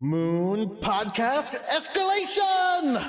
Moon Podcast Escalation!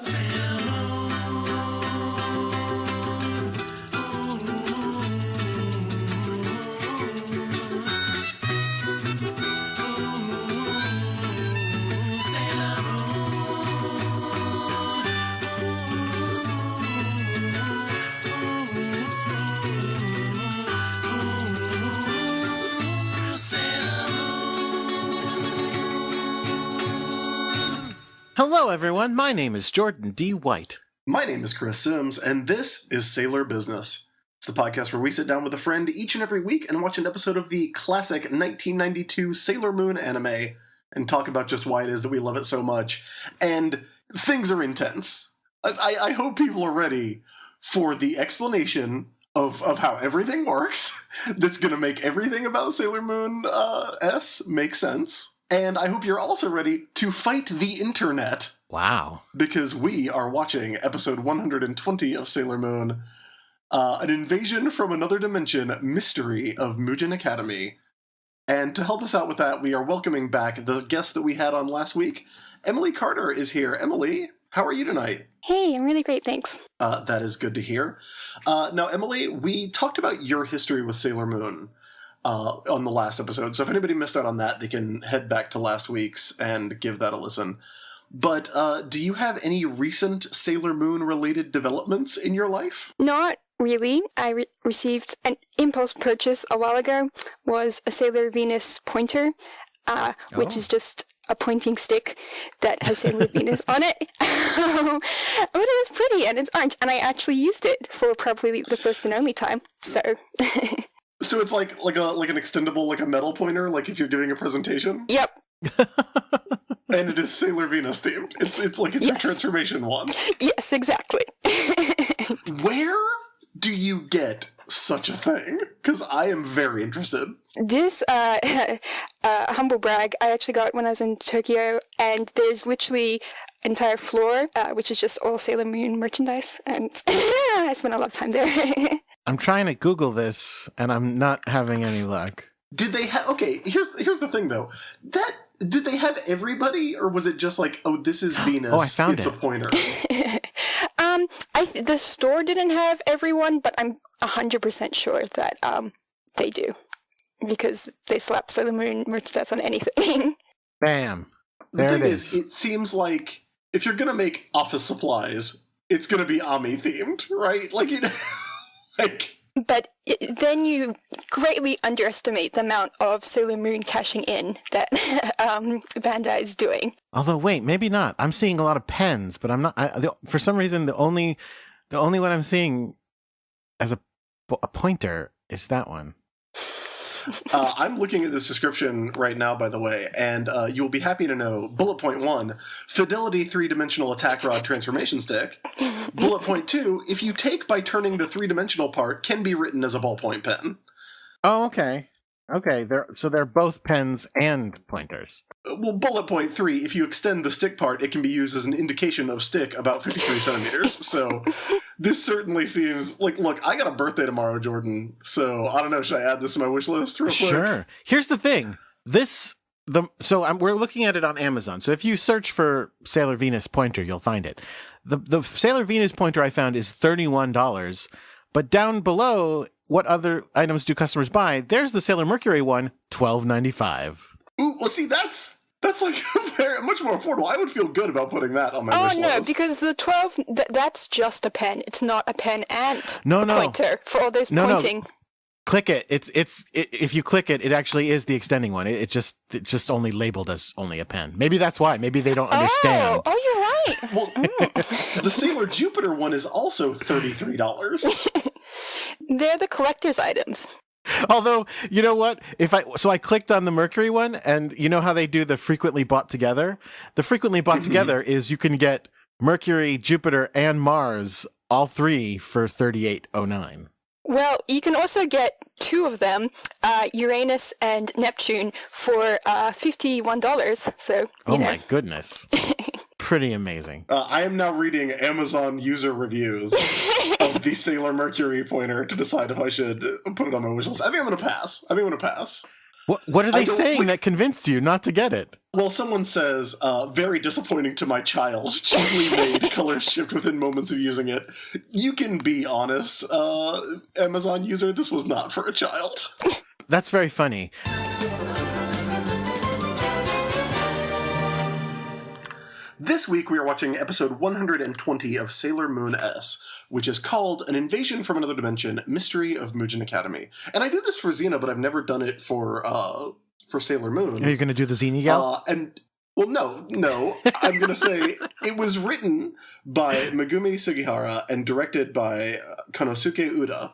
Hello, everyone. My name is Jordan D. White. My name is Chris Sims, and this is Sailor Business. It's the podcast where we sit down with a friend each and every week and watch an episode of the classic 1992 Sailor Moon anime and talk about just why it is that we love it so much. And things are intense. I hope people are ready for the explanation of how everything works that's going to make everything about Sailor Moon S make sense. And I hope you're also ready to fight the internet. Wow. Because we are watching episode 120 of Sailor Moon, an invasion from another dimension, mystery of Mugen Academy. And to help us out with that, we are welcoming back the guest that we had on last week. Emily Carter is here. Emily, how are you tonight? Hey, I'm really great, thanks. That is good to hear. Now, Emily, we talked about your history with Sailor Moon on the last episode. So if anybody missed out on that, they can head back to last week's and give that a listen. But do you have any recent Sailor Moon-related developments in your life? Not really. I received an impulse purchase a while ago, was a Sailor Venus pointer, which is just a pointing stick that has Sailor Venus on it. But it was pretty, and it's orange, and I actually used it for probably the first and only time, so... So it's like an extendable, like a metal pointer, like if you're doing a presentation? Yep. And it is Sailor Venus themed. It's Yes. a transformation one. Yes, exactly. Where do you get such a thing? Because I am very interested. This, humble brag, I actually got it when I was in Tokyo, and there's literally an entire floor, which is just all Sailor Moon merchandise, and I spent a lot of time there. I'm trying to Google this, and I'm not having any luck. Did they have... Okay, here's the thing, though. Did they have everybody, or was it just like, oh, this is Venus, I found it's it. a pointer? The store didn't have everyone, but I'm 100% sure that they do, because they slap Sailor Moon merchandise on anything. Bam. The There thing it is. It seems like if you're gonna make office supplies, it's gonna be Ami themed, right? Like, you know, like... But then you greatly underestimate the amount of Sailor Moon cashing in that Bandai is doing. Although, wait, maybe not. I'm seeing a lot of pens, but I'm not... for some reason, the only one I'm seeing as a pointer is that one. I'm looking at this description right now, by the way, and you'll be happy to know, bullet point 1, Fidelity 3-dimensional attack rod transformation stick. Bullet point 2, if you take by turning the 3-dimensional part, can be written as a ballpoint pen. Oh, okay. Okay, they're both pens and pointers. Well, bullet point 3, if you extend the stick part, it can be used as an indication of stick about 53 centimeters. So this certainly seems like, look, I got a birthday tomorrow, Jordan. So I don't know, should I add this to my wish list real quick? Sure. Here's the thing. We're looking at it on Amazon. So if you search for Sailor Venus pointer, you'll find it. The Sailor Venus pointer I found is $31, but down below, what other items do customers buy? There's the Sailor Mercury one, $12.95. Ooh, well, see, that's like very much more affordable. I would feel good about putting that on my wish list. Oh, no, because the 12, that's just a pen. It's not a pen and No. pointer for all those pointing. No. Click it. If you click it, it actually is the extending one. It's just only labeled as only a pen. Maybe that's why. Maybe they don't understand. Oh, you're right. Well, the Sailor Jupiter one is also $33. They're the collector's items. Although, you know what? I clicked on the Mercury one, and you know how they do the frequently bought together? The frequently bought together is you can get Mercury, Jupiter, and Mars, all three for $38.09. Well, you can also get two of them, Uranus and Neptune, for $51. So, you know. My goodness. Pretty amazing. I am now reading Amazon user reviews of the Sailor Mercury pointer to decide if I should put it on my wish list. I think I'm going to pass. What are they I don't- saying like- that convinced you not to get it? Well, someone says, very disappointing to my child, cheaply made, colors shipped within moments of using it. You can be honest, Amazon user, this was not for a child. That's very funny. This week we are watching episode 120 of Sailor Moon S, which is called An Invasion from Another Dimension, Mystery of Mugen Academy. And I do this for Xena, but I've never done it for Sailor Moon. Are you going to do the Xenia gal? Well, no. I'm going to say it was written by Megumi Sugihara and directed by Konosuke Uda,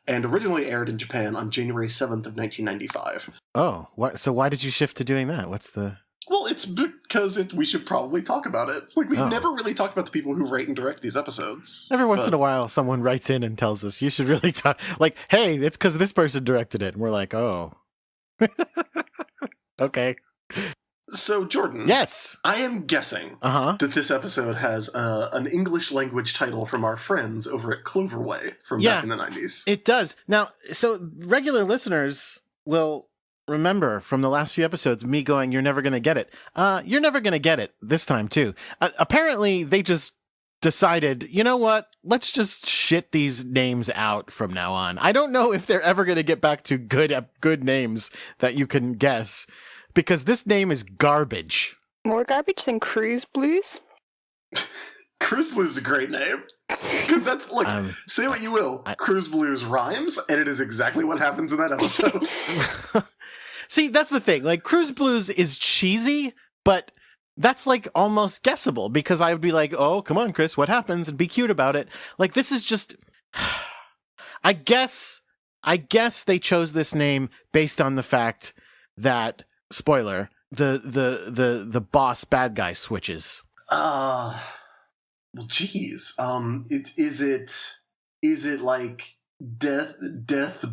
and originally aired in Japan on January 7th of 1995. Oh, so why did you shift to doing that? What's the... Well, it's because we should probably talk about it. Like, we Oh. never really talk about the people who write and direct these episodes. Every once in a while, someone writes in and tells us, you should really talk... Like, hey, it's because this person directed it. And we're like, oh. Okay. So, Jordan. Yes. I am guessing Uh-huh. that this episode has an English language title from our friends over at Cloverway from Yeah. back in the 90s. It does. Now, so regular listeners will remember from the last few episodes me going, you're never going to get it. You're never going to get it this time, too. Apparently, they just decided, you know what? Let's just shit these names out from now on. I don't know if they're ever going to get back to good names that you can guess, because this name is garbage. More garbage than Cruise Blues? Cruise Blues is a great name. Because that's, like, say what you will, Cruise Blues rhymes, and it is exactly what happens in that episode. See, that's the thing. Like, Cruise Blues is cheesy, but that's, like, almost guessable, because I would be like, oh, come on, Chris, what happens? And be cute about it. Like, this is just... I guess they chose this name based on the fact that, spoiler, the boss bad guy switches. Well, geez. Is it like Death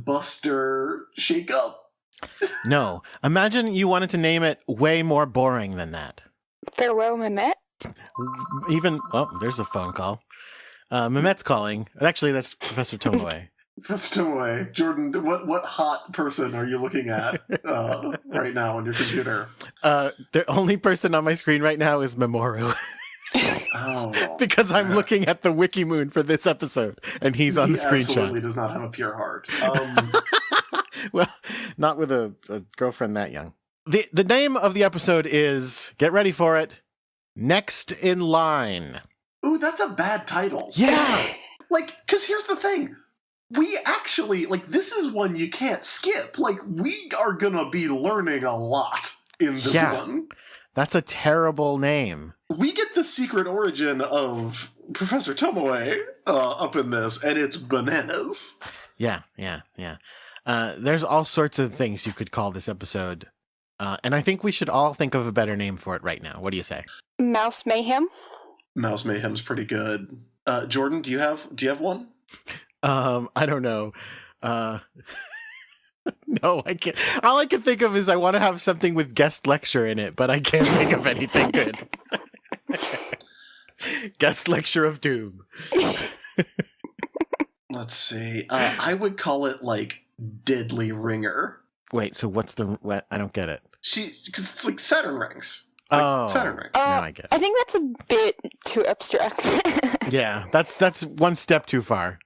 Buster Shake Up? No. Imagine you wanted to name it way more boring than that. Farewell, Mehmet? There's a phone call. Mehmet's calling. Actually, that's Professor Tomoe. Professor Tomoe, Jordan, what hot person are you looking at right now on your computer? The only person on my screen right now is Mamoru. Oh, because I'm looking at the Wikimoon for this episode, and he's on the screenshot. He absolutely does not have a pure heart. Well, not with a girlfriend that young. The name of the episode is, get ready for it, Next in Line. Ooh, that's a bad title. Yeah! Like, because here's the thing. We actually, like, this is one you can't skip. Like, we are gonna be learning a lot in this one. That's a terrible name. We get the secret origin of Professor Tomoe up in this, and it's bananas. Yeah. There's all sorts of things you could call this episode. And I think we should all think of a better name for it right now. What do you say? Mouse Mayhem? Mouse Mayhem's pretty good. Jordan, do you have one? I don't know. No, I can't. All I can think of is I want to have something with guest lecture in it, but I can't think of anything good. Guest lecture of doom. Let's see. I would call it, like, Deadly Ringer. Wait, so what? I don't get it. Because it's like Saturn rings. Like Saturn rings. Now I get it. I think that's a bit too abstract. Yeah, that's one step too far.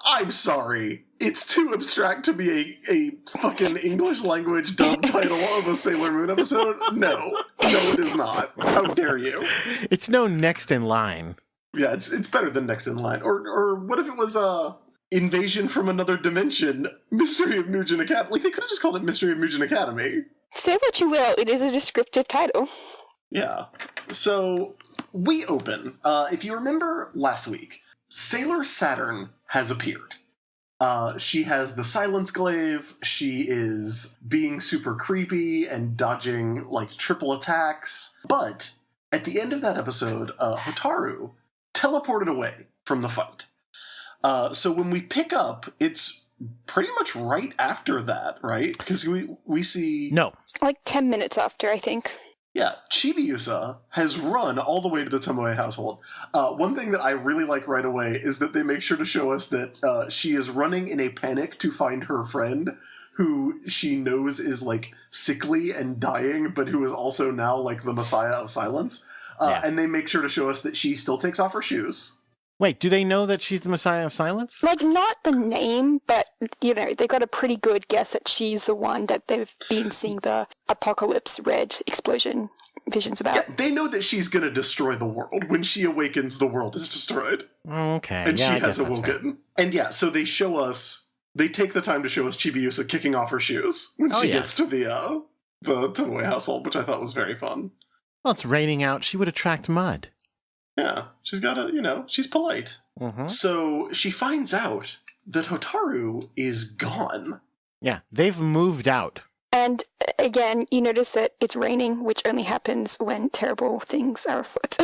I'm sorry. It's too abstract to be a fucking English language dub title of a Sailor Moon episode? No, it is not. How dare you? It's no Next in Line. Yeah, it's better than Next in Line. Or what if it was Invasion from Another Dimension, Mystery of Mugen Academy? Like, they could have just called it Mystery of Mugen Academy. Say what you will, it is a descriptive title. Yeah. So, we open. If you remember last week, Sailor Saturn has appeared. She has the Silence Glaive. She is being super creepy and dodging, like, triple attacks. But at the end of that episode, Hotaru teleported away from the fight. So when we pick up, it's pretty much right after that, right? Because we see... No. Like 10 minutes after, I think. Yeah, Chibiusa has run all the way to the Tomoe household. One thing that I really like right away is that they make sure to show us that she is running in a panic to find her friend, who she knows is, like, sickly and dying, but who is also now, like, the Messiah of Silence. And they make sure to show us that she still takes off her shoes. Wait, do they know that she's the Messiah of Silence? Like, not the name, but, you know, they got a pretty good guess that she's the one that they've been seeing the Apocalypse Red explosion visions about. Yeah, they know that she's going to destroy the world. When she awakens, the world is destroyed. Okay. And yeah, she I has guess that's fair. awoken. And yeah, so they show us, they take the time to show us Chibiusa kicking off her shoes when she gets to the Tomoe household, which I thought was very fun. Well, it's raining out. She would attract mud. Yeah, she's got a, you know, she's polite. Mm-hmm. So she finds out that Hotaru is gone. Yeah, they've moved out. And again, you notice that it's raining, which only happens when terrible things are afoot.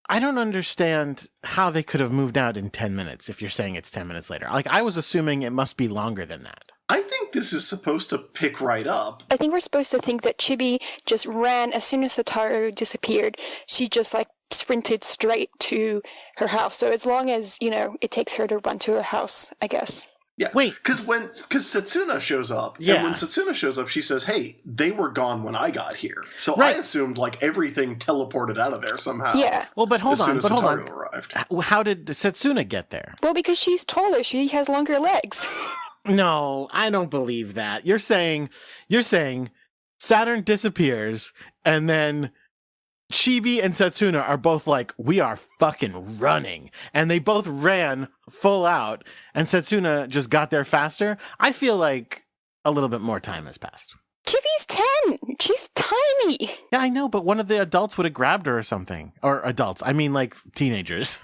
I don't understand how they could have moved out in 10 minutes if you're saying it's 10 minutes later. Like, I was assuming it must be longer than that. I think this is supposed to pick right up. I think we're supposed to think that Chibi just ran as soon as Hotaru disappeared. She just, like, sprinted straight to her house. So as long as, you know, it takes her to run to her house, I guess. Yeah. Wait. Because Setsuna shows up, and when Setsuna shows up, she says, hey, they were gone when I got here. So I assumed, like, everything teleported out of there somehow. Yeah. Well, but hold on. Arrived. How did Setsuna get there? Well, because she's taller. She has longer legs. No, I don't believe that. You're saying Saturn disappears, and then Chibi and Setsuna are both like, we are fucking running. And they both ran full out, and Setsuna just got there faster. I feel like a little bit more time has passed. Chibi's 10. She's tiny. Yeah, I know, but one of the adults would have grabbed her or something. Or adults. I mean, like, teenagers.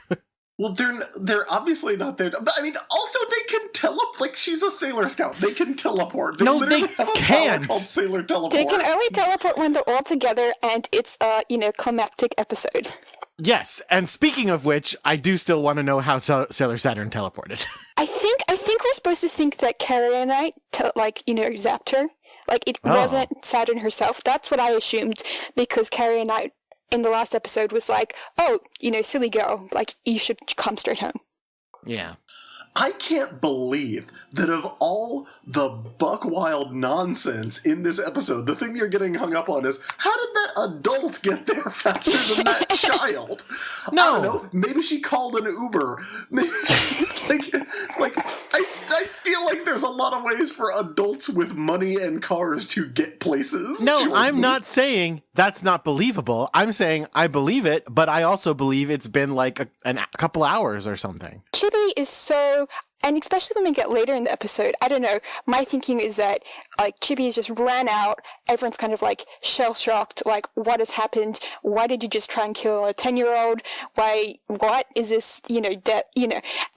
Well, they're obviously not there. But I mean, also they can teleport. Like, she's a Sailor Scout. They can teleport. They literally have a power called Sailor Teleport. They can only teleport when they're all together, and it's a, climactic episode. Yes, and speaking of which, I do still want to know how Sailor Saturn teleported. I think we're supposed to think that Carionite, zapped her. Like, it wasn't Saturn herself. That's what I assumed, because Carionite in the last episode was like, oh, silly girl, like, you should come straight home. Yeah. I can't believe that of all the buck wild nonsense in this episode, the thing you're getting hung up on is, how did that adult get there faster than that child? No. I don't know. Maybe she called an Uber. Maybe, I feel like there's a lot of ways for adults with money and cars to get places. No, I'm not saying that's not believable. I'm saying I believe it, but I also believe it's been like a couple hours or something. Chibi is so, and especially when we get later in the episode, I don't know, my thinking is that, like, Chibi has just ran out, everyone's kind of, like, shell-shocked, like, what has happened? Why did you just try and kill a 10-year-old? What is this,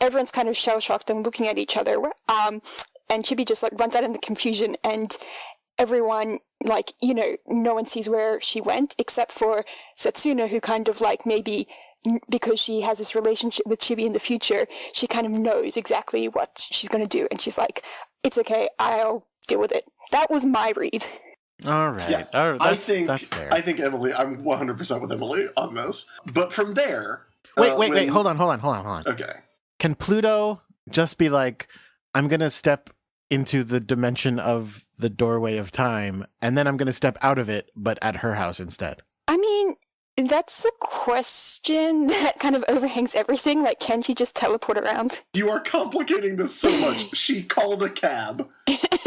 everyone's kind of shell-shocked and looking at each other, and Chibi just, like, runs out in the confusion, and everyone, like, no one sees where she went, except for Setsuna, who kind of, like, maybe, because she has this relationship with Chibi in the future, she kind of knows exactly what she's going to do, and she's like, it's okay, I'll deal with it. That was my read. All right. Yeah, All right. That's fair. I think Emily, I'm 100% with Emily on this. But from there... Wait, hold on. Okay. Can Pluto just be like, I'm going to step into the dimension of the doorway of time, and then I'm going to step out of it, but at her house instead? I mean, that's the question that kind of overhangs everything. Like, can she just teleport around? You are complicating this so much. She called a cab.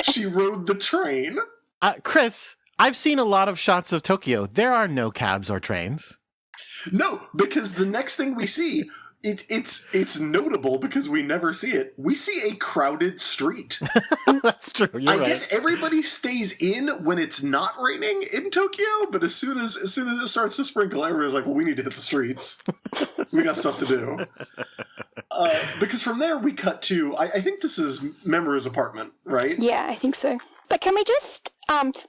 She rode the train. Chris, I've seen a lot of shots of Tokyo. There are no cabs or trains. No, because the next thing we see, it's notable because we never see it. We see a crowded street. That's true. You're right. I guess everybody stays in when it's not raining in Tokyo, but as soon as it starts to sprinkle, everybody's like, well, we need to hit the streets. We got stuff to do. Because from there we cut to, I think this is Mamoru's apartment, right? Yeah, I think so. But can we just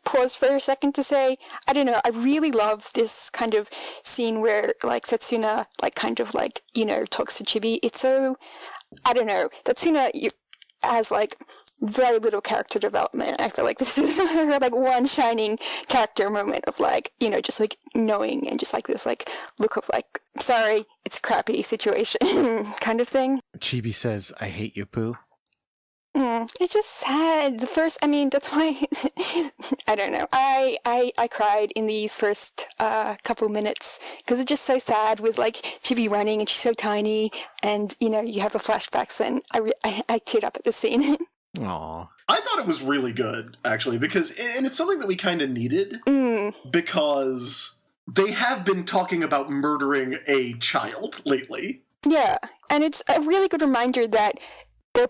pause for a second to say, I don't know, I really love this kind of scene where, like, Setsuna, like, kind of, like, talks to Chibi. It's so, I don't know, Setsuna has, like, very little character development. I feel like this is her, like, one shining character moment of, like, just, like, knowing and just, like, this, like, look of, like, sorry, it's a crappy situation kind of thing. Chibi says, I hate you, Pooh. It's just sad. That's why, I don't know. I cried in these first couple minutes because it's just so sad with like Chibi running and she's so tiny and, you have the flashbacks and I teared up at the scene. Aw. I thought it was really good, actually, because, and it's something that we kind of needed, because they have been talking about murdering a child lately. Yeah, and it's a really good reminder that they're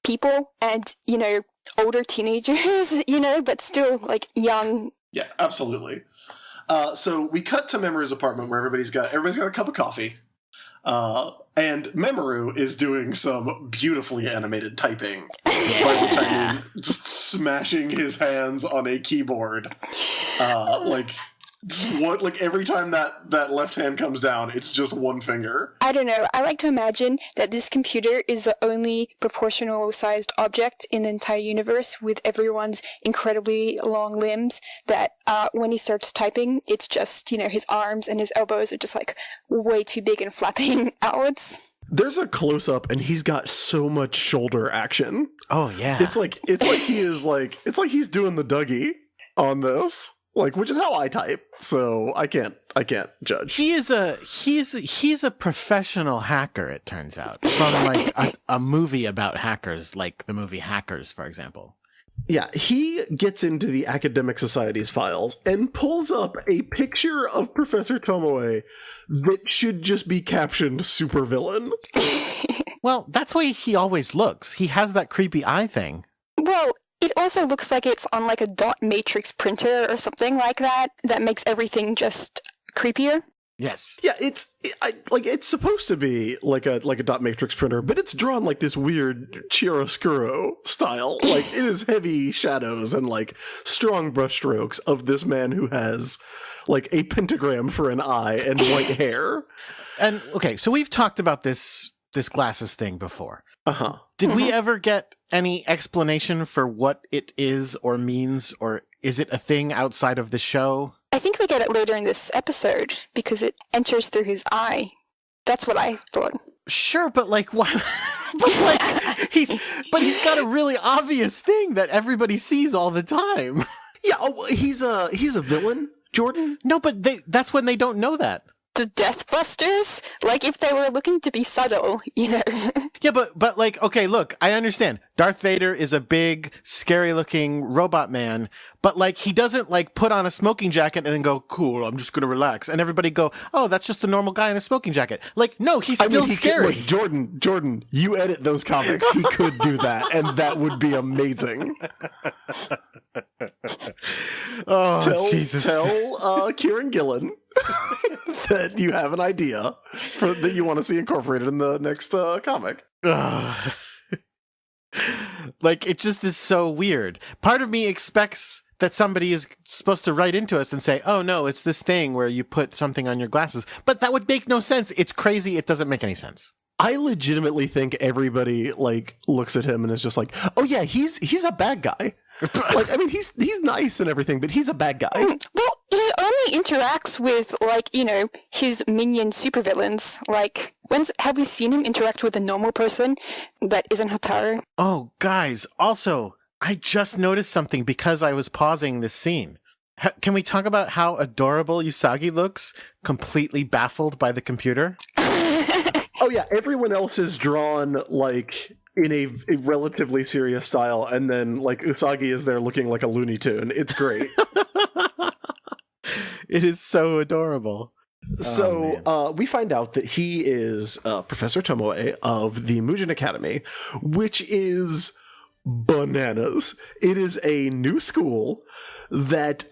people and, older teenagers, but still, like, young. Yeah, absolutely. So we cut to Mamoru's apartment where everybody's got a cup of coffee. And Mamoru is doing some beautifully animated typing. Yeah. By which I mean just smashing his hands on a keyboard. Like every time that left hand comes down, it's just one finger. I don't know. I like to imagine that this computer is the only proportional sized object in the entire universe with everyone's incredibly long limbs that when he starts typing, it's just, his arms and his elbows are just like way too big and flapping outwards. There's a close-up and he's got so much shoulder action. Oh yeah. It's like he's doing the Dougie on this. Like, which is how I type, so I can't judge. He's a professional hacker, it turns out. From like a movie about hackers, like the movie Hackers, for example. Yeah, he gets into the Academic Society's files and pulls up a picture of Professor Tomoe that should just be captioned supervillain. Well, that's the way he always looks. He has that creepy eye thing. Well, it also looks like it's on like a dot matrix printer or something like that makes everything just creepier. Yes. Yeah, it's supposed to be like a dot matrix printer, but it's drawn like this weird chiaroscuro style. Like it is heavy shadows and like strong brushstrokes of this man who has like a pentagram for an eye and white hair. And okay, so we've talked about this glasses thing before. Uh-huh. Did we ever get any explanation for what it is or means, or is it a thing outside of the show? I think we get it later in this episode because it enters through his eye. That's what I thought. Sure, but like why? He's got a really obvious thing that everybody sees all the time. Yeah, he's a villain, Jordan. No, but that's when they don't know that. The Deathbusters? Like, if they were looking to be subtle, Yeah, but like, okay, look, I understand. Darth Vader is a big, scary-looking robot man, but like, he doesn't like put on a smoking jacket and then go, cool, I'm just gonna relax. And everybody go, oh, that's just a normal guy in a smoking jacket. Like, no, he's still scary. Jordan, you edit those comics. He could do that, and that would be amazing. Oh, Jesus. Tell Kieran Gillen that you have an idea that you want to see incorporated in the next comic. Like, it just is so weird. Part of me expects that somebody is supposed to write into us and say, oh no, it's this thing where you put something on your glasses. But that would make no sense. It's crazy. It doesn't make any sense. I legitimately think everybody like looks at him and is just like, oh yeah, he's a bad guy. Like, I mean, he's nice and everything, but he's a bad guy. Well, he only interacts with, like, his minion supervillains. Like, have we seen him interact with a normal person that isn't Hotaru? Oh, guys, also, I just noticed something because I was pausing this scene. Can we talk about how adorable Usagi looks, completely baffled by the computer? Oh yeah, everyone else is drawn, like, in a relatively serious style, and then like Usagi is there looking like a Looney Tune. It's great. It is so adorable. So we find out that he is Professor Tomoe of the Mugen Academy, which is bananas. It is a new school that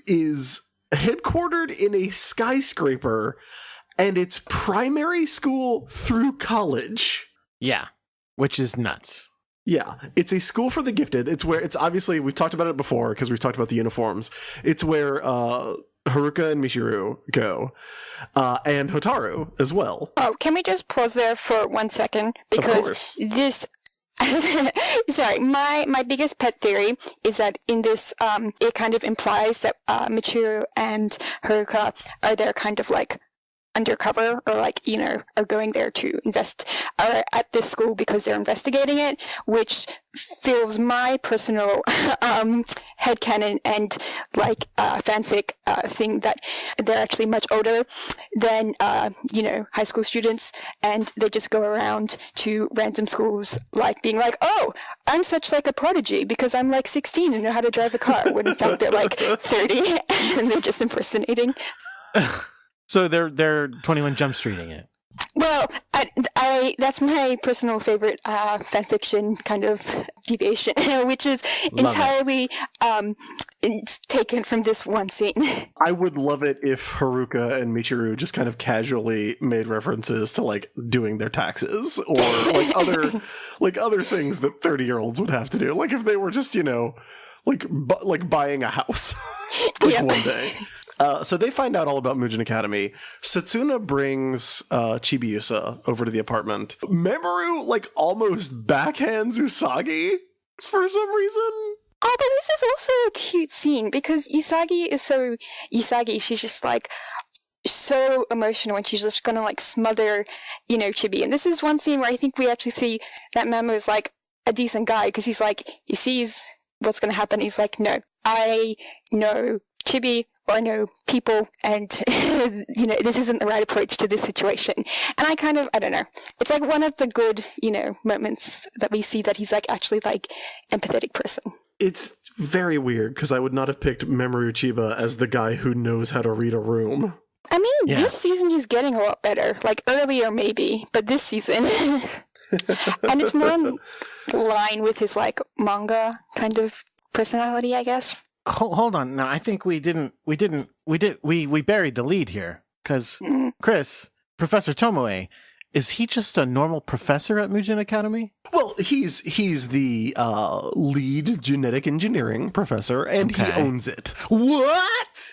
is headquartered in a skyscraper, and it's primary school through college. Yeah. Which is nuts. Yeah, it's a school for the gifted. It's where it's obviously, we've talked about it before because we've talked about the uniforms. It's where Haruka and Michiru go, and Hotaru as well. Oh, can we just pause there for 1 second? Because this... Sorry, my biggest pet theory is that in this, it kind of implies that Michiru and Haruka are their kind of like undercover or like, are going there to are at this school because they're investigating it, which fills my personal headcanon and like fanfic thing that they're actually much older than high school students, and they just go around to random schools like being like, oh, I'm such like a prodigy because I'm like 16 and know how to drive a car, when in fact they're like 30 and they're just impersonating. So they're 21 Jump Streeting it. Well, I that's my personal favorite fanfiction kind of deviation, which is entirely it's taken from this one scene. I would love it if Haruka and Michiru just kind of casually made references to like doing their taxes or like other things that 30-year-olds would have to do. Like if they were just, like buying a house one day. So they find out all about Mugen Academy. Setsuna brings Chibiusa over to the apartment. Mamoru like almost backhands Usagi for some reason. Oh, but this is also a cute scene because Usagi is so Usagi. She's just like so emotional and she's just gonna like smother, Chibi. And this is one scene where I think we actually see that Mamoru is like a decent guy because he's like, he sees what's gonna happen. He's like, no, I know Chibi, or I know people, and this isn't the right approach to this situation. And I don't know. It's like one of the good, moments that we see that he's like actually like empathetic person. It's very weird because I would not have picked Mamoru Chiba as the guy who knows how to read a room. I mean, This season he's getting a lot better. Like earlier maybe, but this season, and it's more in line with his like manga kind of personality, I guess. Hold on. Now, I think we buried the lead here. Because, Chris, Professor Tomoe, is he just a normal professor at Mugen Academy? Well, he's the lead genetic engineering professor, and he owns it. What?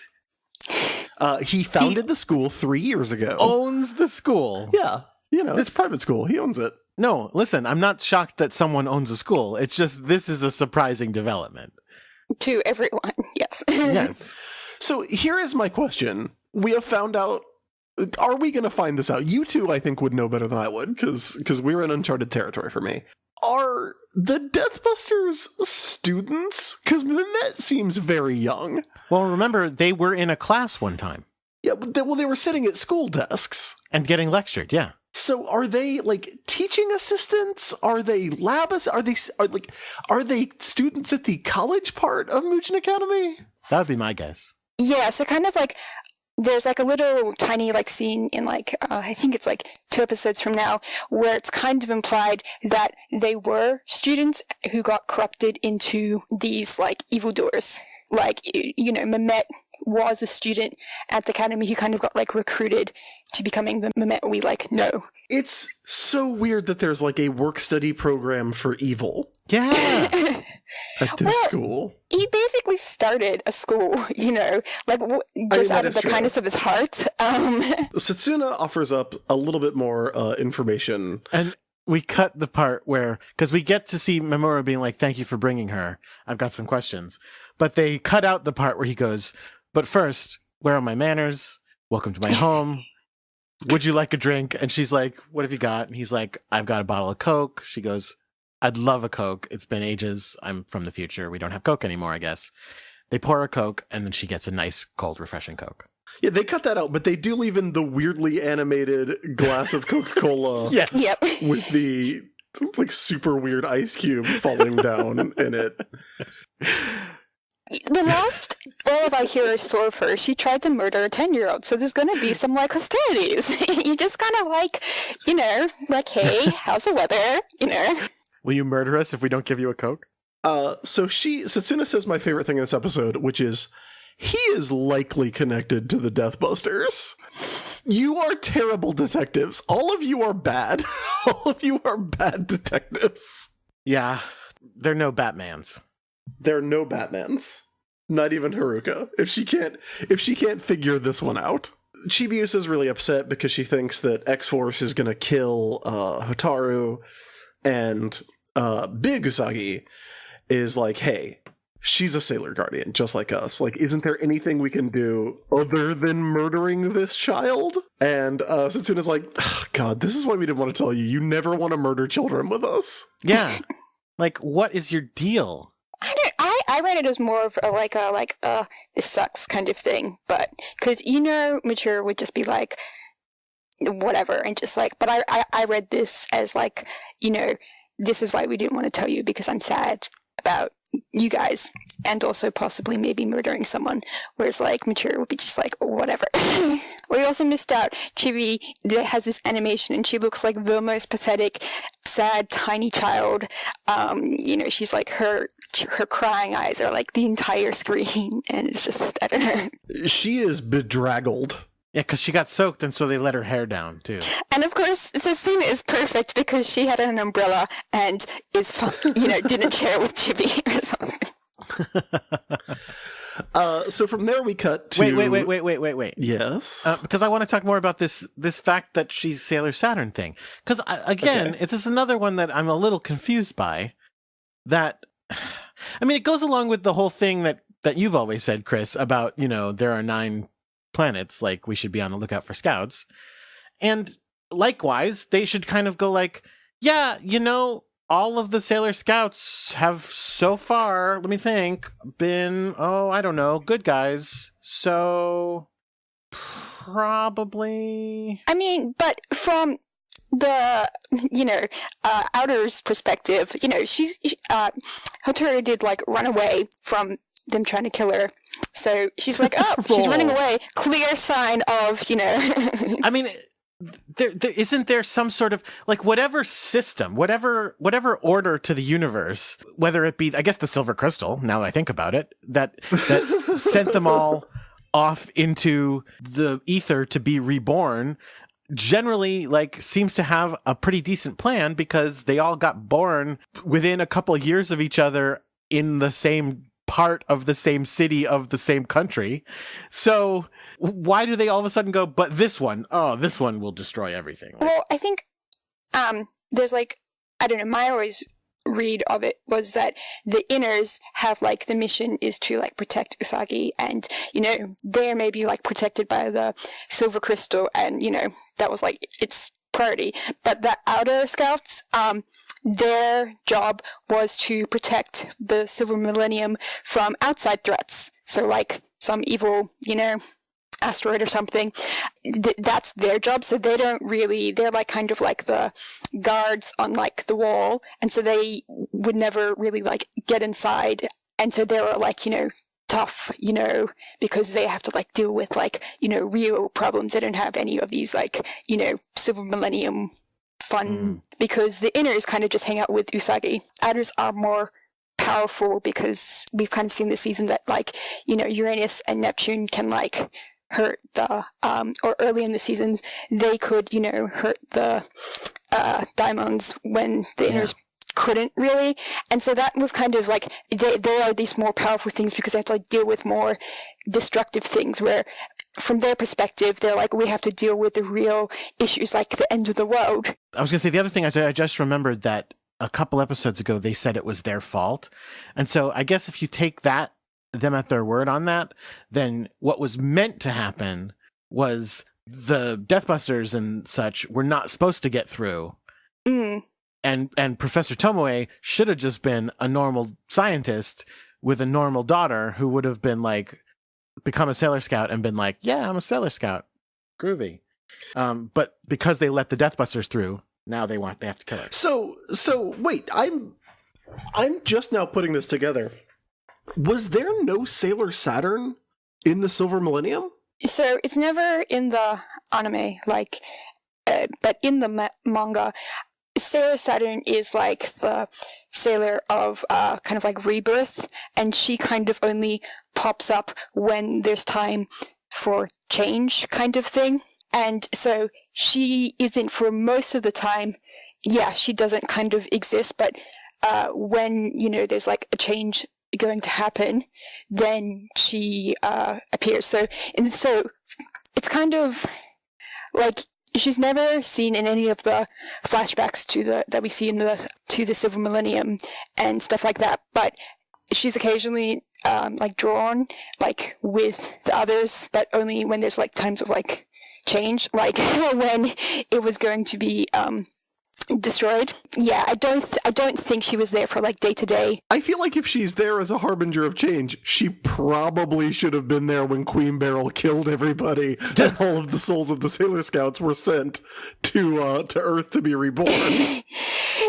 He founded the school 3 years ago. Owns the school? Yeah. It's a private school. He owns it. No, listen, I'm not shocked that someone owns a school. It's just this is a surprising development. To everyone, yes. Yes. So here is my question. We have found out, are we going to find this out? You two, I think, would know better than I would, because we're in uncharted territory for me. Are the Deathbusters students? Because Mehmet seems very young. Well, remember, they were in a class one time. Yeah, but they were sitting at school desks. And getting lectured, yeah. So are they like teaching assistants? Are they are they students at the college part of Mugen Academy? That would be my guess. Yeah, so kind of like there's like a little tiny like scene in like I think it's like 2 episodes from now where it's kind of implied that they were students who got corrupted into these like evildoers. Like, Mehmet was a student at the academy who kind of got like recruited to becoming the Mehmet we like know. It's so weird that there's like a work-study program for evil. Yeah. At this school. He basically started a school, like just out of the kindness of his heart. Setsuna offers up a little bit more information. And we cut the part where, because we get to see Mamoru being like, thank you for bringing her. I've got some questions. But they cut out the part where he goes, but first, where are my manners? Welcome to my home. Would you like a drink? And she's like, what have you got? And he's like, I've got a bottle of Coke. She goes, I'd love a Coke. It's been ages. I'm from the future. We don't have Coke anymore, I guess. They pour her Coke, and then she gets a nice, cold, refreshing Coke. Yeah, they cut that out, but they do leave in the weirdly animated glass of Coca-Cola. Yes. Yep. With the like super weird ice cube falling down in it. The last all of our heroes saw of her, she tried to murder a 10-year-old, so there's going to be some, like, hostilities. You just kind of, like, like, hey, how's the weather, Will you murder us if we don't give you a Coke? So Setsuna says my favorite thing in this episode, which is, he is likely connected to the Deathbusters. You are terrible detectives. All of you are bad. All of you are bad detectives. Yeah, they're no Batmans. There are no Batmans. Not even Haruka. If she can't figure this one out. Chibiusa is really upset because she thinks that X-Force is going to kill Hotaru, and Big Usagi is like, hey, she's a Sailor Guardian, just like us. Like, isn't there anything we can do other than murdering this child? And Setsuna's like, oh, God, this is why we didn't want to tell you. You never want to murder children with us. Yeah. Like, what is your deal? I read it as more of a this sucks kind of thing, but because Mature would just be like whatever and just like, but I read this as like, this is why we didn't want to tell you because I'm sad about you guys and also possibly maybe murdering someone, whereas like Mature would be just like whatever. We also missed out Chibi that has this animation and she looks like the most pathetic, sad, tiny child. She's like her crying eyes are like the entire screen and it's just, I don't know. She is bedraggled. Yeah, because she got soaked and so they let her hair down too. And of course, Setsuna is perfect because she had an umbrella and is, didn't share it with Chibi or something. So from there we cut to... Wait. Yes? Because I want to talk more about this fact that she's Sailor Saturn thing. Because, this is another one that I'm a little confused by. That, I mean, it goes along with the whole thing that you've always said, Chris, about, there are 9 planets, like we should be on the lookout for scouts. And likewise, they should kind of go like, yeah, all of the Sailor Scouts have so far, let me think, been, I don't know, good guys. So probably... I mean, but from the, Outer's perspective, she's, Hotaru did like run away from them trying to kill her. So she's like, oh, she's running away. Clear sign of, I mean, there isn't there some sort of like whatever system, whatever order to the universe, whether it be, I guess, the Silver Crystal. Now that I think about it, that sent them all off into the ether to be reborn. Generally, like, seems to have a pretty decent plan because they all got born within a couple of years of each other in the same part of the same city of the same country. So why do they all of a sudden go, but this one will destroy everything? Well, I think there's like, I don't know, my always read of it was that the inners have like the mission is to like protect Usagi and they're maybe like protected by the Silver Crystal and that was like its priority, but the outer scouts their job was to protect the Silver Millennium from outside threats. So like some evil, asteroid or something. That's their job. So they don't really, they're like kind of like the guards on like the wall. And so they would never really like get inside. And so they were like, tough, because they have to like deal with like, real problems. They don't have any of these like, Silver Millennium fun because the inners kind of just hang out with Usagi. Outers are more powerful because we've kind of seen this season that like, Uranus and Neptune can like hurt the, or early in the seasons, they could, hurt the Daimons when the inners couldn't really. And so that was kind of like, they are these more powerful things because they have to like deal with more destructive things where from their perspective, they're like, we have to deal with the real issues like the end of the world. I was going to say, the other thing is I just remembered that a couple episodes ago, they said it was their fault. And so I guess if you take them at their word on that, then what was meant to happen was the Deathbusters and such were not supposed to get through. And Professor Tomoe should have just been a normal scientist with a normal daughter who would have been like, become a Sailor Scout and been like, yeah, I'm a Sailor Scout. Groovy. But because they let the Deathbusters through, now they have to kill her. So wait, I'm just now putting this together. Was there no Sailor Saturn in the Silver Millennium? So it's never in the anime, like, but in the manga, Sailor Saturn is like the sailor of kind of like rebirth, and she kind of only pops up when there's time for change kind of thing. And so she isn't for most of the time, she doesn't kind of exist, but when, there's like a change going to happen, then she appears. So it's kind of like she's never seen in any of the flashbacks that we see to the Silver Millennium and stuff like that. But she's occasionally like drawn like with the others, but only when there's like times of like change, like when it was going to be destroyed. Yeah, I don't think she was there for like day to day. I feel like if she's there as a harbinger of change, she probably should have been there when Queen Beryl killed everybody and all of the souls of the Sailor Scouts were sent to Earth to be reborn.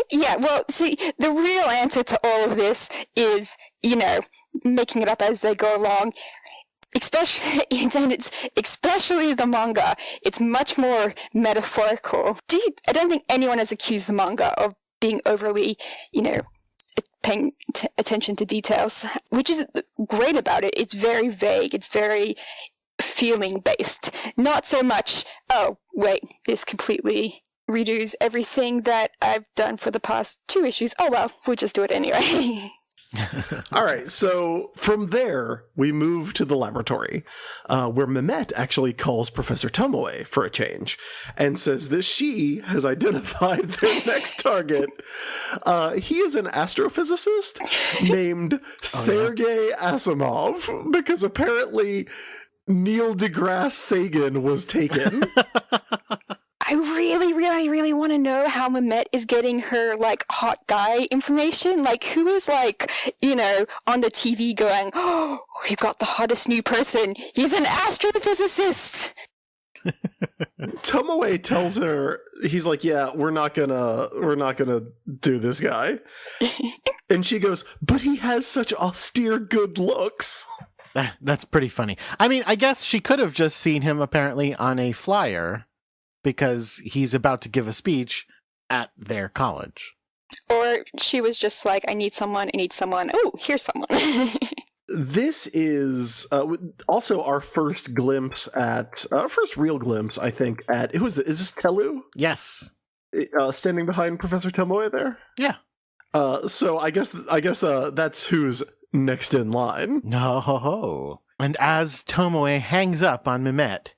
Yeah, well, see, the real answer to all of this is, you know, making it up as they go along. Especially the manga, it's much more metaphorical. I don't think anyone has accused the manga of being overly, you know, paying attention to details, which is great about it. It's very vague. It's very feeling based. Not so much, oh, wait, this completely redos everything that I've done for the past 2 issues. Oh, well, we'll just do it anyway. All right, so from there, we move to the laboratory, where Mehmet actually calls Professor Tomoe for a change and says that she has identified their next target. He is an astrophysicist named Sergei Asimov, because apparently Neil deGrasse Sagan was taken. I really, really, really want to know how Mehmet is getting her, like, hot guy information. Like, who is, like, you know, on the TV going, oh, we've got the hottest new person. He's an astrophysicist. Tomoe tells her, he's like, yeah, we're not gonna do this guy. And she goes, but he has such austere good looks. That's pretty funny. I mean, I guess she could have just seen him apparently on a flyer, because he's about to give a speech at their college. Or she was just like, I need someone. Oh, here's someone. This is also our first real glimpse, I think, at, is this Telu? Yes. Standing behind Professor Tomoe there? Yeah. So I guess that's who's next in line. No. And as Tomoe hangs up on Mehmet,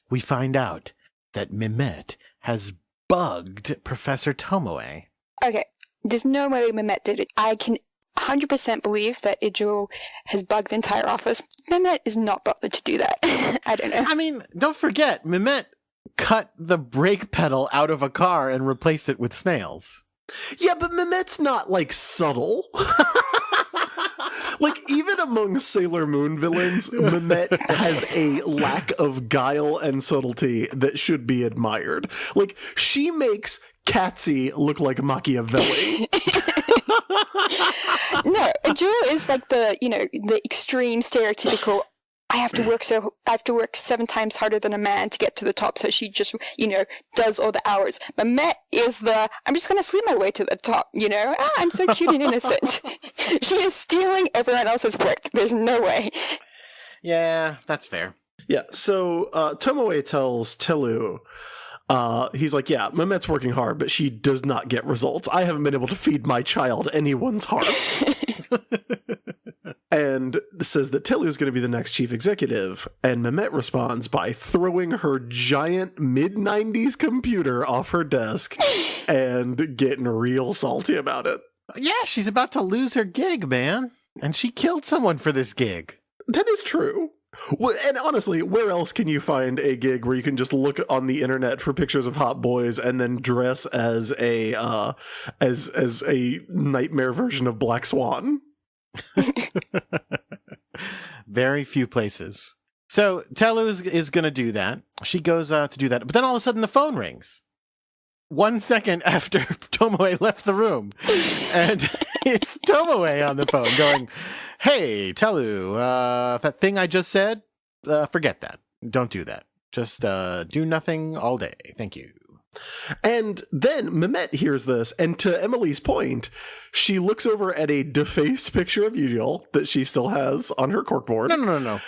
we find out that Mehmet has bugged Professor Tomoe. Okay, there's no way Mehmet did it. I can 100% believe that Ijo has bugged the entire office. Mehmet is not bothered to do that. I don't know. I mean, don't forget, Mehmet cut the brake pedal out of a car and replaced it with snails. Yeah, but Mehmet's not, like, subtle. Like, even among Sailor Moon villains, Mehmet has a lack of guile and subtlety that should be admired. Like, she makes Katsy look like Machiavelli. No, Jewel is like the extreme stereotypical, I have to work 7 times harder than a man to get to the top, so she just, does all the hours. But Mehmet is I'm just going to sleep my way to the top, I'm so cute and innocent. She is stealing everyone else's work. There's no way. Yeah, that's fair. Yeah, so Tomoe tells Telu, he's like, yeah, Mehmet's working hard, but she does not get results. I haven't been able to feed my child anyone's hearts. And says that Telu's going to be the next chief executive, and Mehmet responds by throwing her giant mid-90s computer off her desk and getting real salty about it. Yeah, she's about to lose her gig, man. And she killed someone for this gig. That is true. Well, and honestly, where else can you find a gig where you can just look on the internet for pictures of hot boys and then dress as a as a nightmare version of Black Swan? Very few places. So Telu is going to do that. She goes to do that, but then all of a sudden the phone rings. 1 second after Tomoe left the room, and it's Tomoe on the phone going, "Hey, Telu, that thing I just said, forget that. Don't do that. Just do nothing all day. Thank you." And then Mehmet hears this, and to Emily's point, she looks over at a defaced picture of Uriel that she still has on her corkboard. No.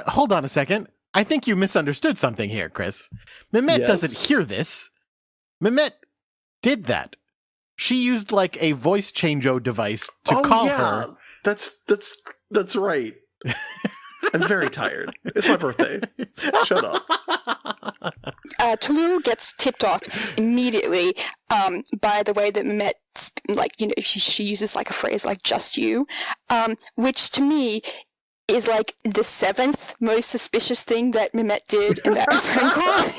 Hold on a second. I think you misunderstood something here, Chris. Mehmet doesn't hear this. Mehmet did that. She used like a voice changeo device to call her. That's right. I'm very tired. It's my birthday. Shut up. Tulu gets tipped off immediately by the way that Mehmet like, she uses like a phrase like "just you," which to me is like the 7th most suspicious thing that Mehmet did in that phone call.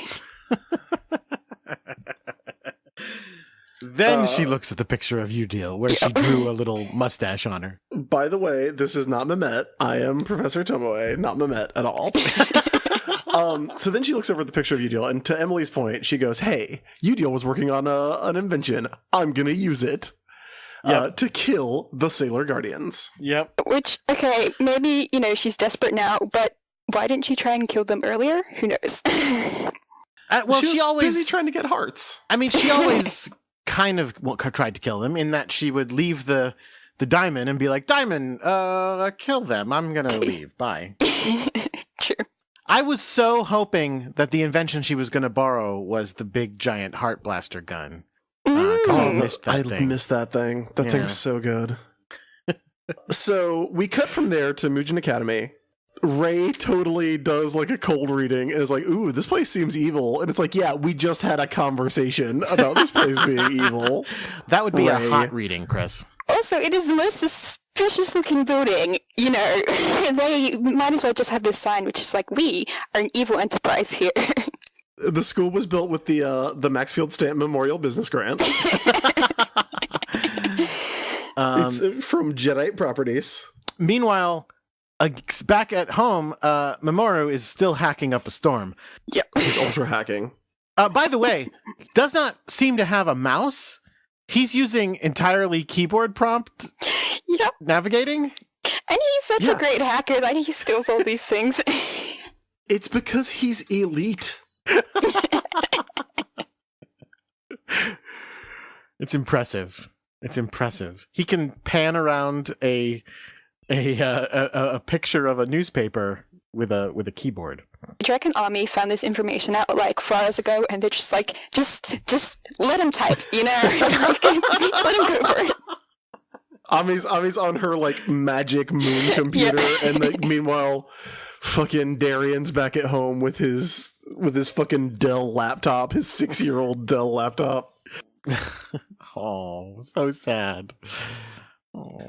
Then she looks at the picture of Udil, where she drew a little mustache on her. By the way, this is not Mehmet. I am Professor Tomoe, not Mehmet at all. So then she looks over at the picture of Udil, and to Emily's point, she goes, hey, Udil was working on an invention. I'm going to use it to kill the Sailor Guardians. Yep. Which, okay, maybe, she's desperate now, but why didn't she try and kill them earlier? Who knows? Well, she was always busy trying to get hearts. I mean, she always kind of tried to kill them in that she would leave the diamond and be like, Diamond, kill them. I'm going to leave. Bye. True. I was so hoping that the invention she was going to borrow was the big giant heart blaster gun. I missed that thing. I missed that thing. That thing's so good. So we cut from there to Mugen Academy. Ray totally does like a cold reading and is like, ooh, this place seems evil. And it's like, yeah, we just had a conversation about this place being evil. That would be a hot reading, Chris. Also, it is the most suspicious looking building, They might as well just have this sign, which is like, we are an evil enterprise here. The school was built with the Maxfield Stamp Memorial Business Grant. It's from Jedi Properties. Meanwhile, back at home, Mamoru is still hacking up a storm. Yep. He's ultra hacking. By the way, does not seem to have a mouse. He's using entirely keyboard prompt navigating. And he's such a great hacker that he steals all these things. It's because he's elite. It's impressive. It's impressive. He can pan around a picture of a newspaper with a keyboard. Do you reckon Ami found this information out like 4 hours ago, and they're just like, just let him type, like, let him go for it. Ami's on her like magic moon computer, and like meanwhile, fucking Darian's back at home with his fucking Dell laptop, his 6-year-old Dell laptop. Oh, so sad.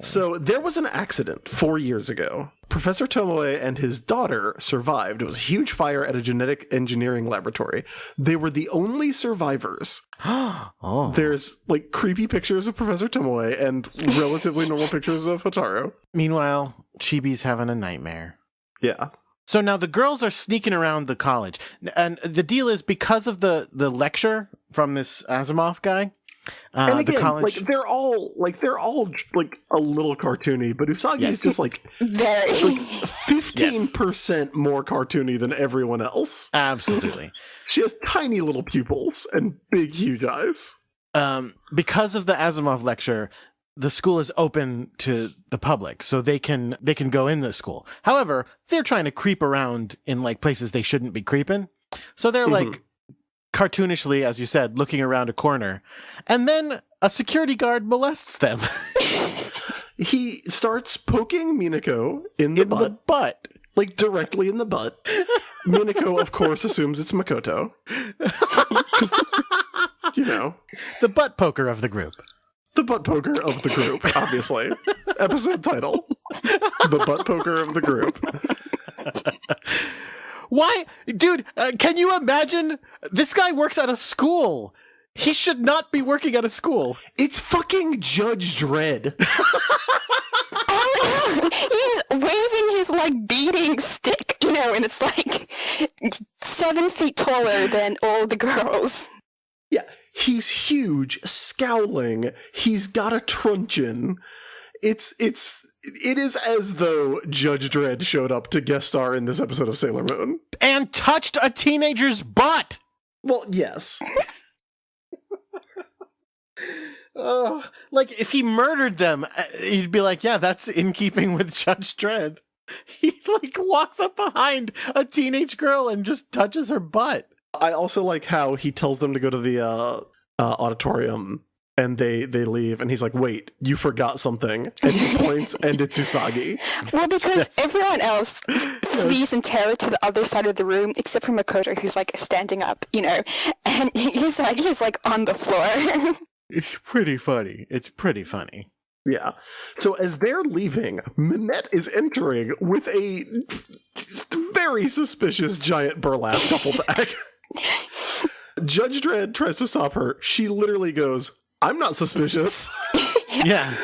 So there was an accident 4 years ago. Professor Tomoe and his daughter survived. It was a huge fire at a genetic engineering laboratory. They were the only survivors. Oh. There's like creepy pictures of Professor Tomoe and relatively normal pictures of Hotaru. Meanwhile, Chibi's having a nightmare. Yeah. So now the girls are sneaking around the college. And the deal is because of the lecture from this Asimov guy, and again, the college... they're all a little cartoony, but Usagi is just like very 15% more cartoony than everyone else. Absolutely. She has tiny little pupils and big, huge eyes. Because of the Asimov lecture, the school is open to the public, so they can go in the school. However, they're trying to creep around in like places they shouldn't be creeping. So they're like cartoonishly, as you said, looking around a corner, and then a security guard molests them. He starts poking Minako in the butt. Like directly in the butt. Minako, of course, assumes it's Makoto. 'Cause, the butt poker of the group. The butt poker of the group, obviously. Episode title. The butt poker of the group. Why? Dude, can you imagine? This guy works at a school. He should not be working at a school. It's fucking Judge Dredd. Oh, he's waving his like beating stick, and it's like 7 feet taller than all the girls. Yeah, he's huge, scowling. He's got a truncheon. It is as though Judge Dredd showed up to guest star in this episode of Sailor Moon. And touched a teenager's butt! Well, yes. Like, if he murdered them, you'd be like, yeah, that's in keeping with Judge Dredd. He, like, walks up behind a teenage girl and just touches her butt. I also like how he tells them to go to the auditorium, and they leave, and he's like, wait, you forgot something. And he points, and it's Usagi. Well, because everyone else flees in terror to the other side of the room, except for Makoto, who's like standing up, and he's like on the floor. It's pretty funny. It's pretty funny. Yeah. So as they're leaving, Minette is entering with a very suspicious giant burlap duffel bag. Judge Dredd tries to stop her. She literally goes, "I'm not suspicious." Yeah.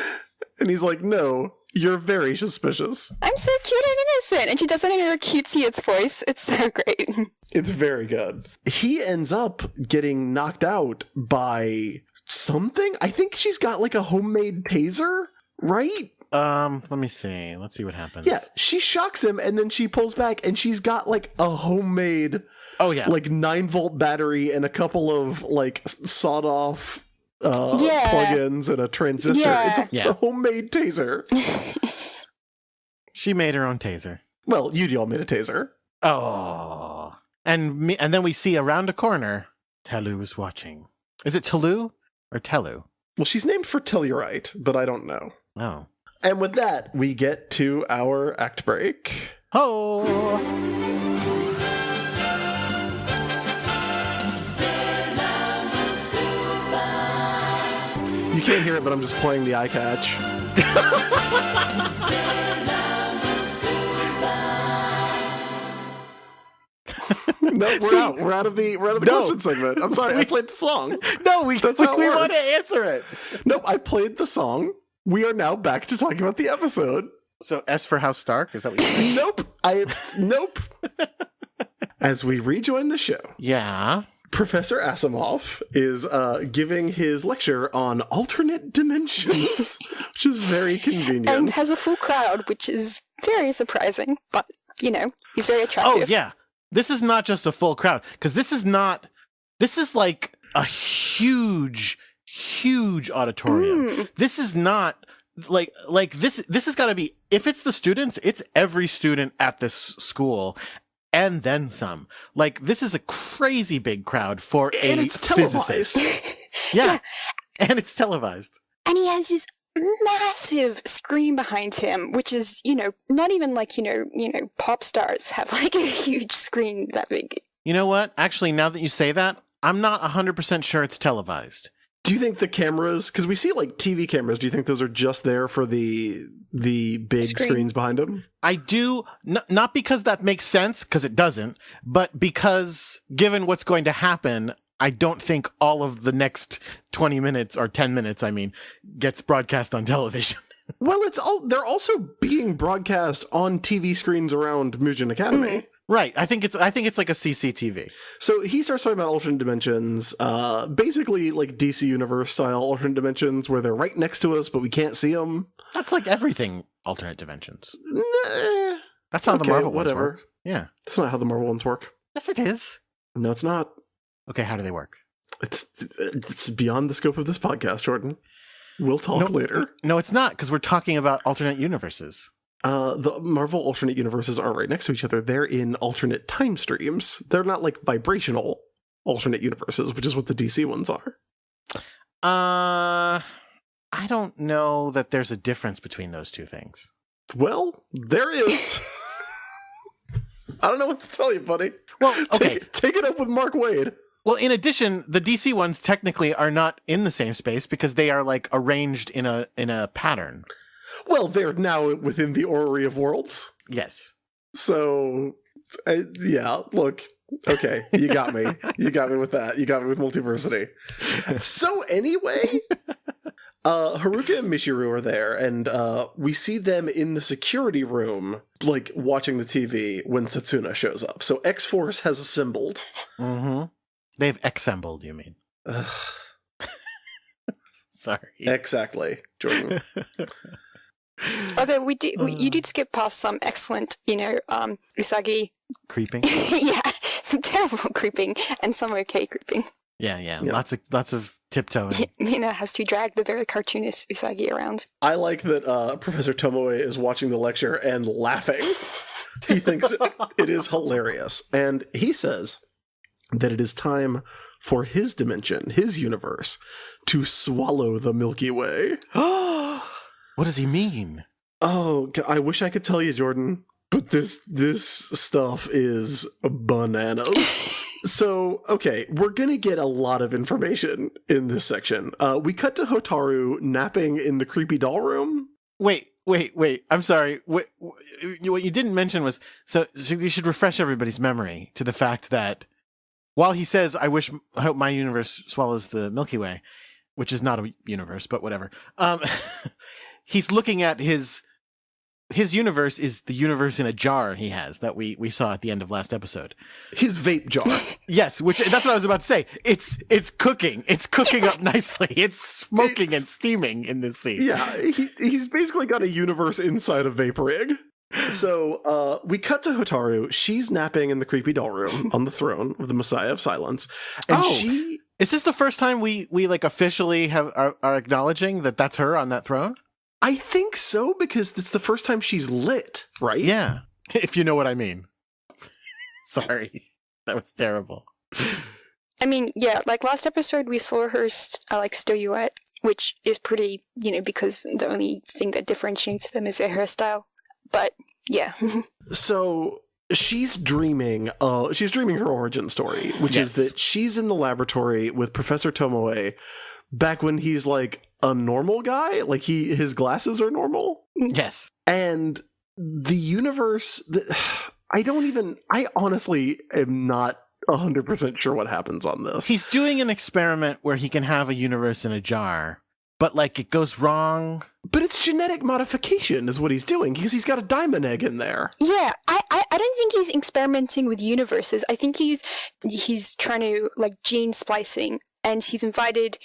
And he's like, "No, you're very suspicious." I'm so cute and innocent. And she does it in her cutesy voice. It's so great. It's very good. He ends up getting knocked out by something. I think she's got like a homemade taser, right? Let me see. Let's see what happens. Yeah, she shocks him and then she pulls back and she's got like a homemade like 9-volt battery and a couple of like sawed off plugins and a transistor. Yeah. It's a homemade taser. She made her own taser. Well, you all made a taser. Oh. And then we see around a corner, Telu is watching. Is it Telu or Telu? Well, she's named for Tellurite, but I don't know. Oh. And with that, we get to our act break. Oh. You can't hear it, but I'm just playing the eye catch. No, we're out. We're out of the question segment. I'm sorry, I played the song. No, we want to answer it. Nope, I played the song. We are now back to talking about the episode. So S for House Stark? Is that what you're saying? Nope. As we rejoin the show. Yeah. Professor Asimov is giving his lecture on alternate dimensions, which is very convenient. And has a full crowd, which is very surprising. But, he's very attractive. Oh, yeah. This is not just a full crowd, because this is like a huge auditorium. This is not like this has got to be, if it's the students, it's every student at this school and then some. Like, this is a crazy big crowd for and a it's televised. physicist. Yeah. And it's televised. And he has this massive screen behind him, which is, not even like, pop stars have like a huge screen that big. You know what? Actually, now that you say that, I'm not 100% sure it's televised. Do you think the cameras, because we see like TV cameras, do you think those are just there for the big screens behind them? I do, not because that makes sense, because it doesn't, but because given what's going to happen, I don't think all of the next 20 minutes or 10 minutes, gets broadcast on television. Well, they're also being broadcast on TV screens around Mugen Academy. Mm-hmm. Right. I think it's like a CCTV. So he starts talking about alternate dimensions, basically like DC Universe style alternate dimensions where they're right next to us, but we can't see them. That's like everything alternate dimensions. Nah. That's how the Marvel ones work. Yeah. That's not how the Marvel ones work. Yes, it is. No, it's not. Okay, how do they work? It's beyond the scope of this podcast, Jordan. We'll talk later. No, it's not, because we're talking about alternate universes. The Marvel alternate universes are right next to each other. They're in alternate time streams. They're not like vibrational alternate universes, which is what the DC ones are. I don't know that there's a difference between those two things. Well, there is. I don't know what to tell you, buddy. Well, okay. Take it up with Mark Waid. Well, in addition, the DC ones technically are not in the same space because they are like arranged in a pattern. Well, they're now within the orrery of worlds. Yes. So, yeah, look. Okay, you got me. You got me with that. You got me with multiversity. So anyway, Haruka and Michiru are there, and we see them in the security room, like, watching the TV when Setsuna shows up. So X-Force has assembled. Mm-hmm. They've assembled, you mean. Sorry. Exactly, Jordan. Although you did skip past some excellent, Usagi creeping. Yeah, some terrible creeping and some okay creeping. Yeah. Lots of tiptoeing. Mina has to drag the very cartoonist Usagi around. I like that Professor Tomoe is watching the lecture and laughing. He thinks it is hilarious, and he says that it is time for his dimension, his universe, to swallow the Milky Way. What does he mean? Oh, I wish I could tell you, Jordan, but this stuff is bananas. So, okay, we're going to get a lot of information in this section. We cut to Hotaru napping in the creepy doll room. Wait. I'm sorry. What you didn't mention was, so you should refresh everybody's memory to the fact that while he says, I hope my universe swallows the Milky Way, which is not a universe, but whatever. He's looking at his universe is the universe in a jar he has that we saw at the end of last episode. His vape jar. Yes, that's what I was about to say. It's cooking. It's cooking up nicely. It's smoking and steaming in this scene. Yeah, he's basically got a universe inside a vape rig. So we cut to Hotaru. She's napping in the creepy doll room on the throne of the Messiah of Silence. And is this the first time we like officially are acknowledging that that's her on that throne? I think so, because it's the first time she's lit, right? Yeah, if you know what I mean. Sorry, that was terrible. I mean, yeah, like last episode we saw her silhouette, which is pretty, because the only thing that differentiates them is their hairstyle. But yeah. So she's dreaming her origin story, which is that she's in the laboratory with Professor Tomoe back when he's like a normal guy, like his glasses are normal. Yes. And the universe, I honestly am not 100% sure what happens on this. He's doing an experiment where he can have a universe in a jar, but like it goes wrong. But it's genetic modification is what he's doing, because he's got a diamond egg in there. Yeah, I don't think he's experimenting with universes. I think he's trying to like gene splicing, and he's invited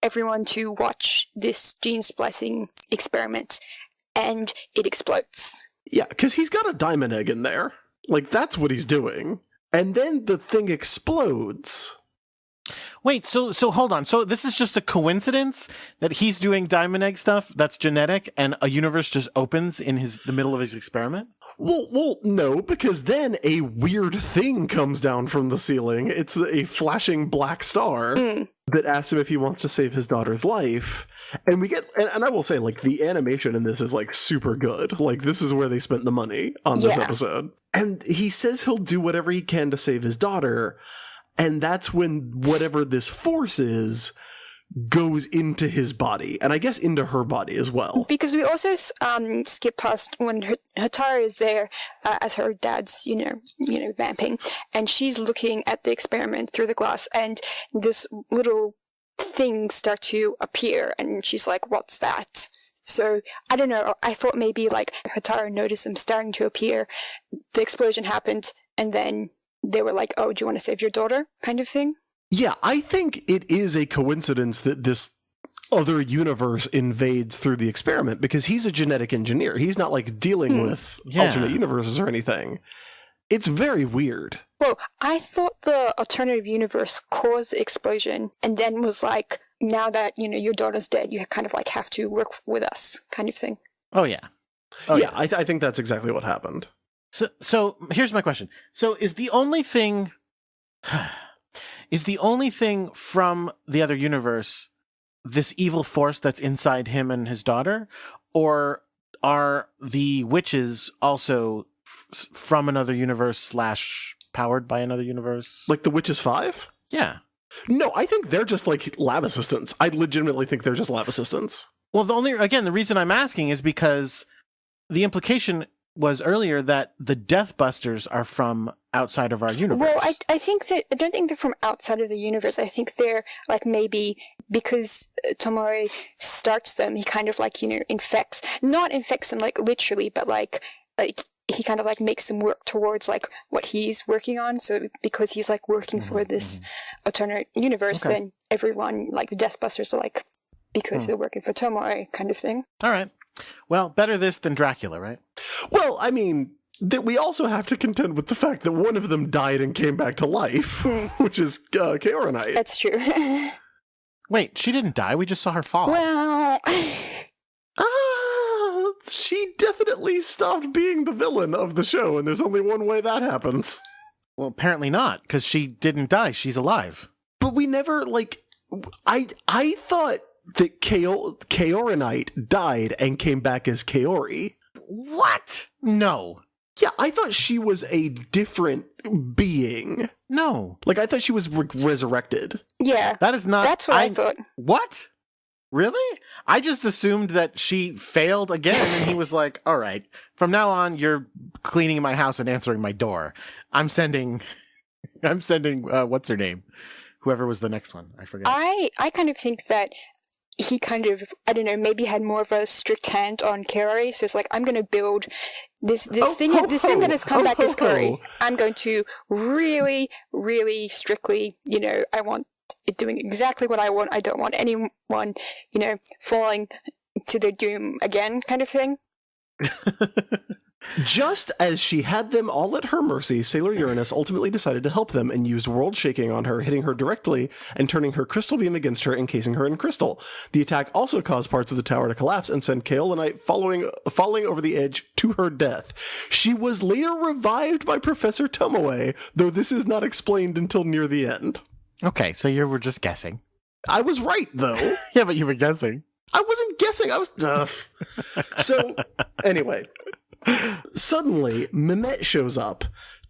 everyone to watch this gene splicing experiment, and it explodes. Yeah, because he's got a diamond egg in there. Like, that's what he's doing. And then the thing explodes. Wait, so hold on. So this is just a coincidence that he's doing diamond egg stuff that's genetic, and a universe just opens in the middle of his experiment? Well, no, because then a weird thing comes down from the ceiling. It's a flashing black star that asks him if he wants to save his daughter's life. And we get, and I will say, like, the animation in this is, like, super good. Like, this is where they spent the money on this episode. And he says he'll do whatever he can to save his daughter. And that's when whatever this force is goes into his body, and I guess into her body as well. Because we also skip past when Hotaru is there as her dad's, vamping, and she's looking at the experiment through the glass, and this little thing start to appear, and she's like, "What's that?" So I don't know. I thought maybe like Hotaru noticed them starting to appear. The explosion happened, and then they were like, "Oh, do you want to save your daughter?" kind of thing. Yeah, I think it is a coincidence that this other universe invades through the experiment, because he's a genetic engineer. He's not like dealing with alternate universes or anything. It's very weird. Well, I thought the alternative universe caused the explosion and then was like, now that, your daughter's dead, you kind of like have to work with us kind of thing. Oh, yeah. I think that's exactly what happened. So here's my question. So is the only thing from the other universe this evil force that's inside him and his daughter, or are the witches also from another universe / powered by another universe? Like the Witches 5? Yeah. No, I think they're just like lab assistants. I legitimately think they're just lab assistants. Well, the reason I'm asking is because the implication was earlier that the Death Busters are from outside of our universe. Well, I don't think they're from outside of the universe. I think they're like maybe because Tomoe starts them, he kind of like, not infects them like literally, but like he kind of like makes them work towards like what he's working on. So because he's like working for this alternate universe, then everyone like the Death Busters are like, because they're working for Tomoe kind of thing. All right. Well, better this than Dracula, right? Well, I mean, that we also have to contend with the fact that one of them died and came back to life, which is Kaorinite. That's true. Wait, she didn't die. We just saw her fall. Well, she definitely stopped being the villain of the show, and there's only one way that happens. Well, apparently not, because she didn't die. She's alive. But we never, like, I thought that Kaorinite died and came back as Kaori. What? No. Yeah, I thought she was a different being. No, Like, I thought she was resurrected. Yeah, that is not. that's what I thought. What? Really? I just assumed that she failed again, and he was like, "All right, from now on, you're cleaning my house and answering my door. I'm sending what's her name? Whoever was the next one, I forget." I kind of think that he kind of, I don't know, maybe had more of a strict hand on Kerry. So it's like, I'm going to build this thing that has come back as Kerry. I'm going to really, really strictly, I want it doing exactly what I want. I don't want anyone, falling to their doom again, kind of thing. Just as she had them all at her mercy, Sailor Uranus ultimately decided to help them and used world shaking on her, hitting her directly and turning her crystal beam against her, encasing her in crystal. The attack also caused parts of the tower to collapse and send Kaolinite falling over the edge to her death. She was later revived by Professor Tomoe, though this is not explained until near the end. Okay, so you were just guessing. I was right, though. Yeah, but you were guessing. I wasn't guessing. I was... So, anyway... Suddenly, Mehmet shows up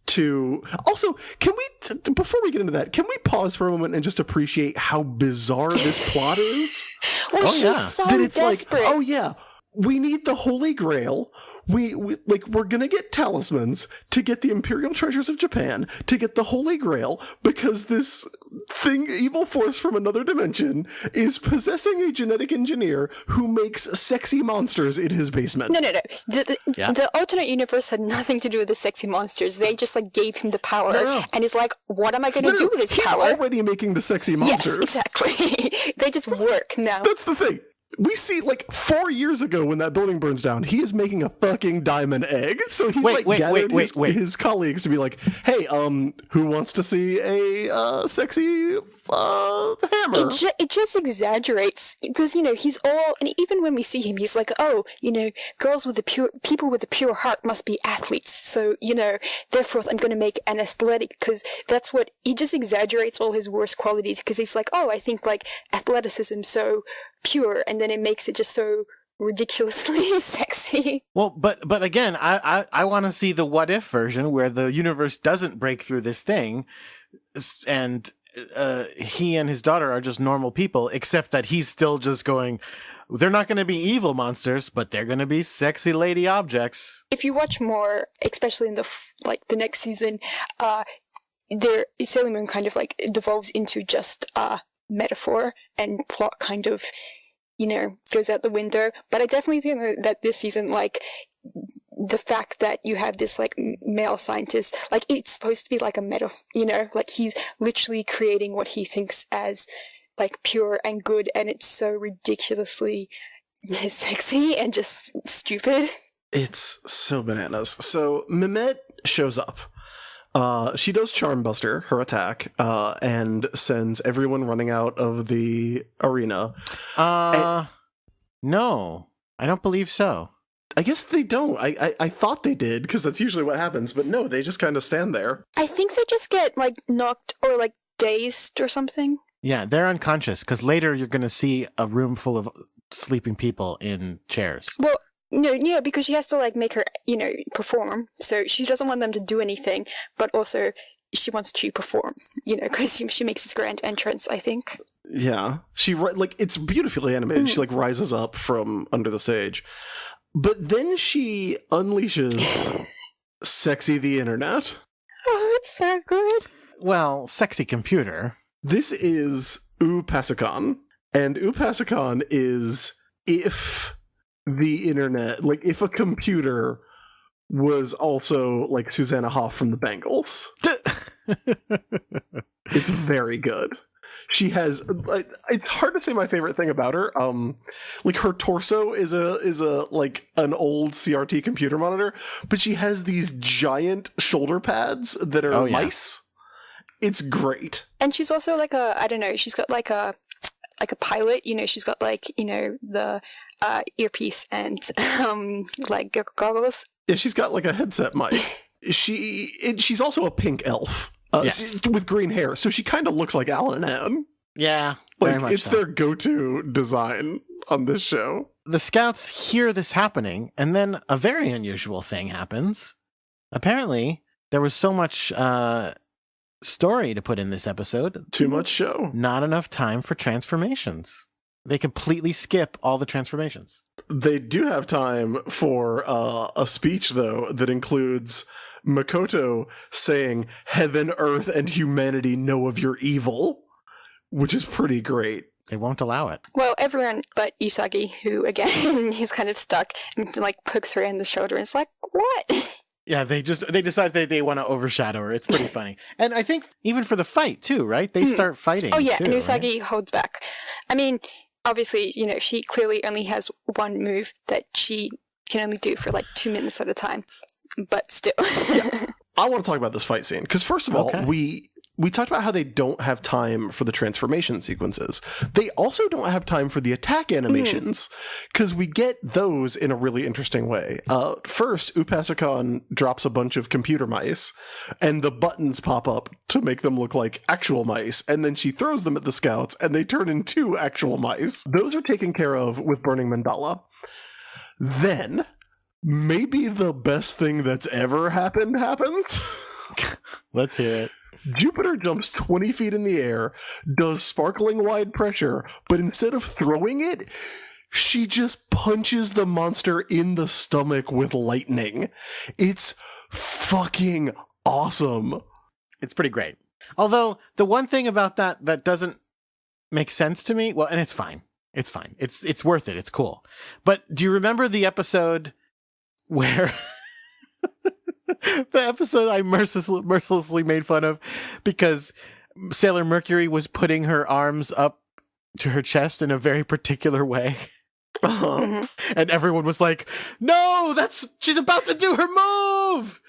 to... Also, can we, before we get into that, can we pause for a moment and just appreciate how bizarre this plot is? Well, she's so that it's desperate. like, oh yeah, we need the Holy Grail. We're gonna get talismans to get the Imperial Treasures of Japan, to get the Holy Grail, because this evil force from another dimension is possessing a genetic engineer who makes sexy monsters in his basement. No. The alternate universe had nothing to do with the sexy monsters. They just gave him the power, and he's like, "What am I going to do with this power?" He's already making the sexy monsters. Yes, exactly. They just work now. That's the thing. We see, 4 years ago when that building burns down, he is making a fucking diamond egg. So he's gathered his colleagues to be like, hey, who wants to see a sexy hammer? It just exaggerates because, he's all, and even when we see him, he's like, oh, people with the pure heart must be athletes. So, therefore I'm going to make an athletic, because that's what, he just exaggerates all his worst qualities because he's like, oh, I think athleticism, so pure, and then it makes it just so ridiculously sexy. Well, but again, I want to see the what if version where the universe doesn't break through this thing, and he and his daughter are just normal people, except that he's still just going, they're not going to be evil monsters, but they're going to be sexy lady objects. If you watch more, especially in the next season, Sailor Moon kind of devolves into just metaphor, and plot kind of, goes out the window. But I definitely think that this season, the fact that you have this male scientist, it's supposed to be a metaphor, he's literally creating what he thinks as pure and good, and it's so ridiculously sexy and just stupid. It's so bananas. So Mehmet shows up. She does Charm Buster, her attack, and sends everyone running out of the arena. No, I don't believe so. I guess they don't. I thought they did, because that's usually what happens, but no, they just kind of stand there. I think they just get, knocked or, dazed or something. Yeah, they're unconscious, because later you're going to see a room full of sleeping people in chairs. Well, no, yeah, because she has to make her, perform. So she doesn't want them to do anything, but also she wants to perform, because she makes this grand entrance, I think. Yeah, she it's beautifully animated. She rises up from under the stage, but then she unleashes Sexy the Internet. Oh, it's so good. Well, sexy computer. This is Upasicon, and Upasicon is if the internet, if a computer was also Susanna Hoff from the Bangles. It's very good. She has, it's hard to say my favorite thing about her. Her torso is an old CRT computer monitor, but she has these giant shoulder pads that are mice. It's great. And she's also I don't know, she's got a pilot, she's got the earpiece and goggles. Yeah, she's got a headset mic. She's also a pink elf. Yes. With green hair, so she kind of looks like Alan and Anne. Yeah, very much it's so. Their go-to design on this show. The scouts hear this happening, and then a very unusual thing happens. Apparently, there was so much story to put in this episode. Too much show. Not enough time for transformations. They completely skip all the transformations. They do have time for a speech, though, that includes Makoto saying, "Heaven, earth, and humanity know of your evil," which is pretty great. They won't allow it. Well, everyone but Usagi, who, again, he's kind of stuck and, like, pokes her in the shoulder and is like, what? Yeah, they decide they want to overshadow her. It's pretty funny. And I think even for the fight, too, right? They start fighting, Oh, yeah, too, and Usagi right? holds back. I mean, obviously, she clearly only has one move that she can only do for, like, 2 minutes at a time. But still. Yeah. I want to talk about this fight scene, because first of all, Okay. we talked about how they don't have time for the transformation sequences. They also don't have time for the attack animations, because we get those in a really interesting way. First, Upasakon drops a bunch of computer mice, and the buttons pop up to make them look like actual mice, and then she throws them at the scouts, and they turn into actual mice. Those are taken care of with Burning Mandala. Then, maybe the best thing that's ever happened happens. Let's hear it. Jupiter jumps 20 feet in the air, does sparkling wide pressure, but instead of throwing it, she just punches the monster in the stomach with lightning. It's fucking awesome. It's pretty great. Although, the one thing about that doesn't make sense to me, well, and it's fine. It's fine. It's worth it. It's cool. But do you remember the episode where... the episode I mercilessly made fun of because Sailor Mercury was putting her arms up to her chest in a very particular way. Uh-huh. And everyone was like, no, she's about to do her move.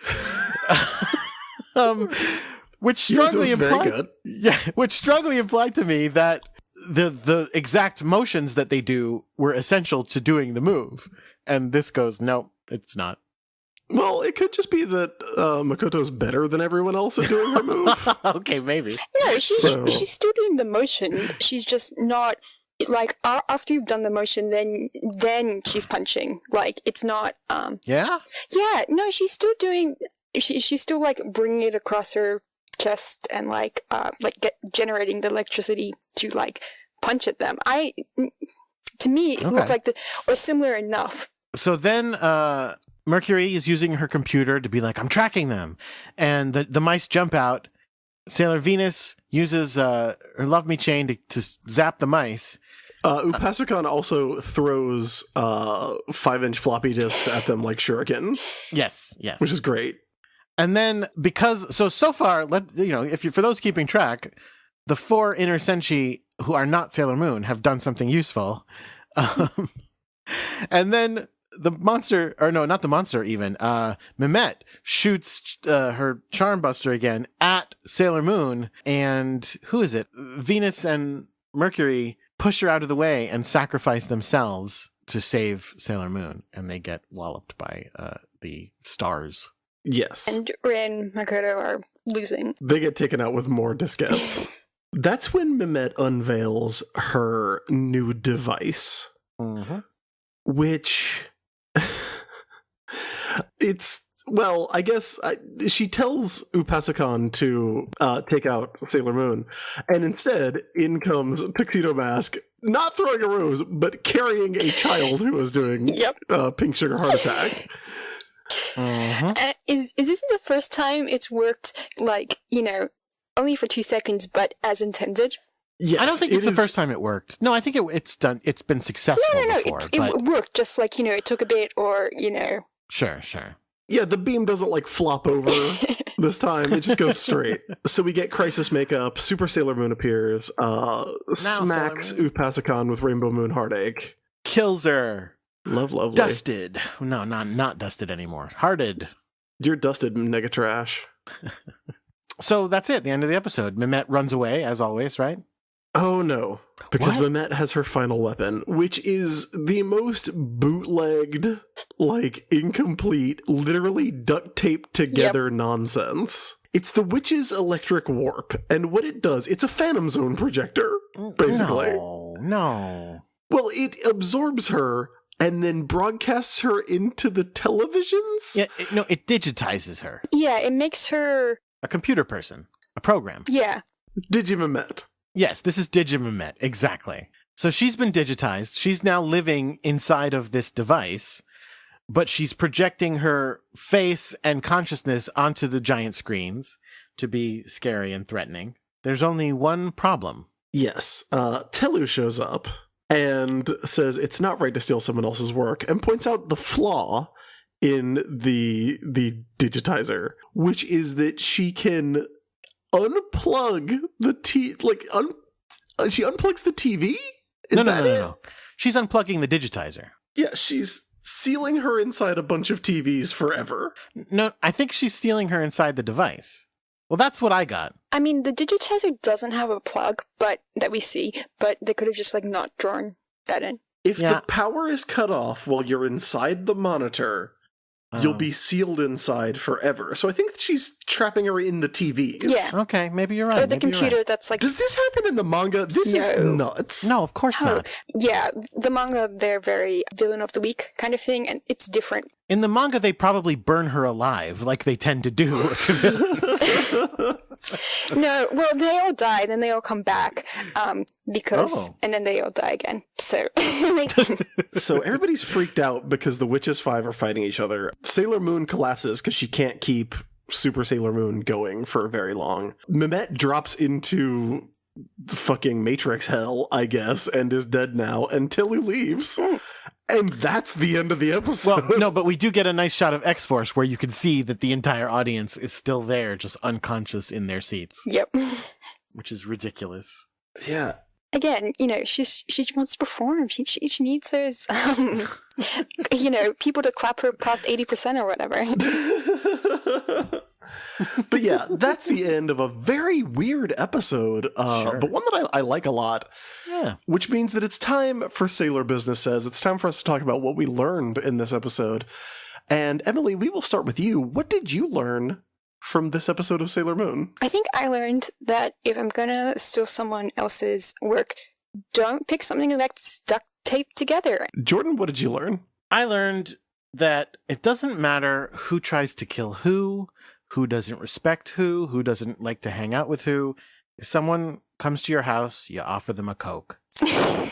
Which strongly Yes, it was very implied, good. yeah, which strongly implied to me that the exact motions that they do were essential to doing the move. And this goes, no, it's not. Well, it could just be that Makoto's better than everyone else at doing her move. Okay, maybe. No, So- she's still doing the motion. She's just not, like, after you've done the motion, then she's punching. Like, it's not, Yeah? yeah, no, she's still doing, she's still, like, bringing it across her chest and, like generating the electricity to, like, punch at them. To me, it looked Okay. like or similar enough. So then Mercury is using her computer to be like, I'm tracking them. And the mice jump out. Sailor Venus uses her Love Me chain to zap the mice. Upasakon also throws 5-inch floppy disks at them like shuriken, Yes. which is great. And then so far, for those keeping track, the 4 inner senshi who are not Sailor Moon have done something useful. And then the monster, or no, not the monster even, Mehmet shoots her Charm Buster again at Sailor Moon, and who is it? Venus and Mercury push her out of the way and sacrifice themselves to save Sailor Moon, and they get walloped by the stars. Yes. And Rin and Makoto are losing. They get taken out with more diskettes. That's when Mehmet unveils her new device, Mm-hmm. which I guess she tells Upasakon to take out Sailor Moon, and instead in comes Tuxedo Mask, not throwing a rose, but carrying a child who is doing pink sugar heart attack. Mm-hmm. Is this the first time it's worked, like, only for 2 seconds, but as intended? Yes, I don't think it's the first time it worked. No, I think it's done. It's been successful No, before. it worked, just like, it took a bit, or, Sure. Yeah, the beam doesn't like flop over this time. It just goes straight. So we get Crisis makeup, Super Sailor Moon appears, smacks Sailor Upasakon with Rainbow Moon Heartache. Kills her. Lovely. Dusted. No, not dusted anymore. Hearted. You're dusted, Negatrash. So that's it. The end of the episode. Mehmet runs away, as always, right? Oh no, because What? Mehmet has her final weapon, which is the most bootlegged, like incomplete, literally duct taped together nonsense. It's the witch's electric warp, and what it does, it's a Phantom Zone projector, basically. No. Well, it absorbs her and then broadcasts her into the televisions? Yeah, it digitizes her. Yeah, it makes her... A computer person. A program. Yeah. Digimamet. Yes, this is Digimamet. Exactly. So she's been digitized. She's now living inside of this device, but she's projecting her face and consciousness onto the giant screens to be scary and threatening. There's only one problem. Yes. Telu shows up and says it's not right to steal someone else's work, and points out the flaw in the digitizer, which is that she can unplug the she unplugs the TV? No. She's unplugging the digitizer. Yeah, she's sealing her inside a bunch of TVs forever. No, I think she's stealing her inside the device. Well, that's what I got. I mean, the digitizer doesn't have a plug, but that we see, but they could have just, not drawn that in. If the power is cut off while you're inside the monitor, you'll be sealed inside forever. So I think that she's trapping her in the TVs. Yeah. Okay, maybe you're right. Or the computer that's Does this happen in the manga? This is nuts. No, of course not. Yeah, the manga, they're very villain of the week kind of thing, and it's different. In the manga, they probably burn her alive, like they tend to do to villains. No, well, they all die, then they all come back, and then they all die again. So, So everybody's freaked out because the Witches 5 are fighting each other. Sailor Moon collapses because she can't keep Super Sailor Moon going for very long. Mehmet drops into the fucking Matrix hell, I guess, and is dead now, and Telu leaves. And that's the end of the episode. Well, no, but we do get a nice shot of X-Force where you can see that the entire audience is still there, just unconscious in their seats. Yep. Which is ridiculous. Yeah. Again, she wants to perform. She needs those, people to clap her past 80% or whatever. But yeah, that's the end of a very weird episode, but one that I like a lot. Yeah. Which means that it's time for Sailor Business Says. It's time for us to talk about what we learned in this episode. And Emily, we will start with you. What did you learn from this episode of Sailor Moon? I think I learned that if I'm gonna steal someone else's work, don't pick something that's duct taped together. Jordan, what did you learn? I learned that it doesn't matter who tries to kill who doesn't respect who doesn't like to hang out with who. If someone comes to your house, you offer them a Coke. How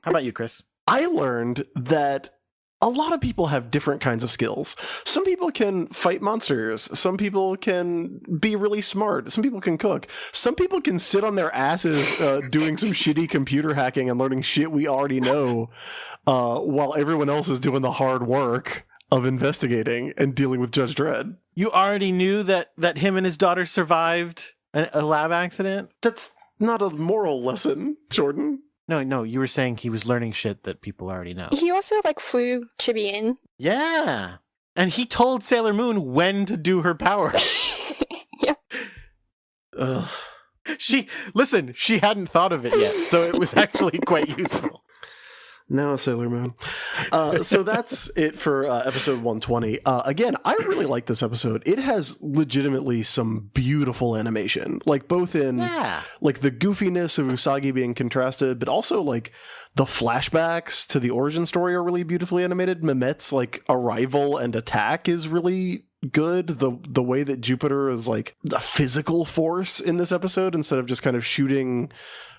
about you, Chris? I learned that a lot of people have different kinds of skills. Some people can fight monsters. Some people can be really smart. Some people can cook. Some people can sit on their asses doing some shitty computer hacking and learning shit we already know while everyone else is doing the hard work of investigating and dealing with Judge Dredd. You already knew that him and his daughter survived a lab accident? That's not a moral lesson, Jordan. No, you were saying he was learning shit that people already know. He also, flew Chibi in. Yeah. And he told Sailor Moon when to do her power. Yeah. Ugh. She hadn't thought of it yet, so it was actually quite useful. No, Sailor Moon. So that's it for episode 120. Again, I really like this episode. It has legitimately some beautiful animation, both in the goofiness of Usagi being contrasted, but also the flashbacks to the origin story are really beautifully animated. Mehmet's arrival and attack is really good. The way that Jupiter is a physical force in this episode instead of just kind of shooting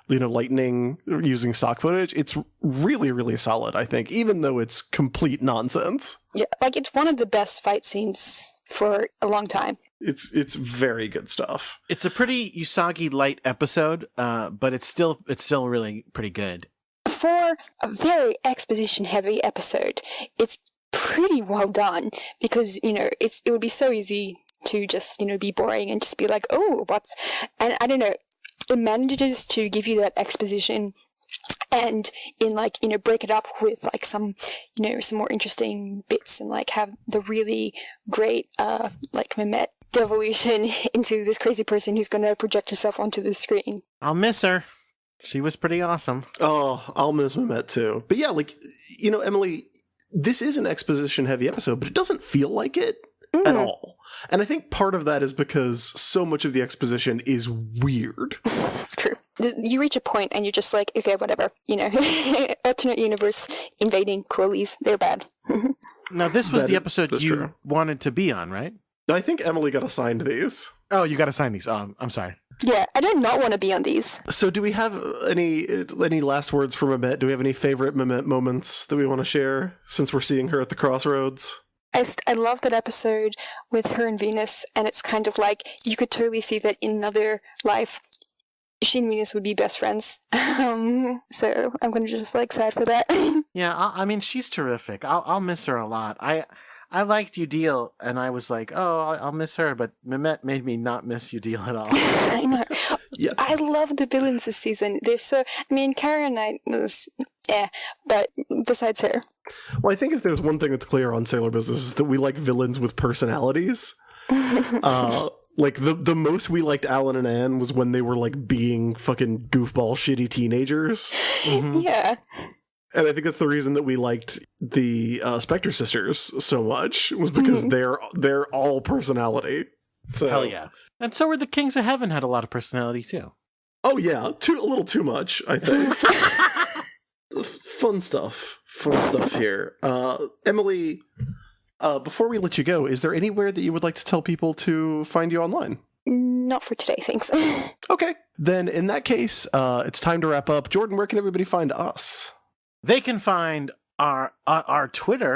lightning using stock footage, it's really, really solid, I think, even though it's complete nonsense. Yeah, it's one of the best fight scenes for a long time. It's very good stuff. It's a pretty Usagi light episode, but it's still really pretty good. For a very exposition heavy episode, it's pretty well done because, it would be so easy to just, be boring and just be like, oh, and I don't know, it manages to give you that exposition and break it up with some more interesting bits and have the really great Mehmet devolution into this crazy person who's going to project herself onto the screen. I'll miss her. She was pretty awesome. Oh, I'll miss Mehmet too. But yeah, Emily, this is an exposition heavy episode, but it doesn't feel like it at all. And I think part of that is because so much of the exposition is weird. True. you reach a point and you're just like, okay, whatever, alternate universe invading coolies, they're bad. Now, this was the episode you true. wanted to be on, right? I think Emily got assigned these. Oh, you got to sign these. Oh, I'm sorry. Yeah, I did not want to be on these. So do we have any last words for Mehmet? Do we have any favorite Mehmet moments that we want to share since we're seeing her at the crossroads? I love that episode with her and Venus, and it's kind of like, you could totally see that in another life, she and Venus would be best friends. So I'm going to just sad for that. Yeah, I mean, she's terrific. I'll miss her a lot. I liked Udil, and I was like, oh, I'll miss her, but Mehmet made me not miss Udil at all. I know. Yeah. I love the villains this season. They're so... I mean, Karen and I was... but besides her. Well, I think if there's one thing that's clear on Sailor Business is that we like villains with personalities. The most we liked Alan and Anne was when they were being fucking goofball shitty teenagers. Mm-hmm. Yeah. And I think that's the reason that we liked the Spectre sisters so much, was because they're all personality. So, Hell yeah. And so were the Kings of Heaven, had a lot of personality too. Oh yeah, a little too much, I think. Fun stuff here. Emily, before we let you go, is there anywhere that you would like to tell people to find you online? Not for today, thanks. Okay, then in that case, it's time to wrap up. Jordan, where can everybody find us? They can find our Twitter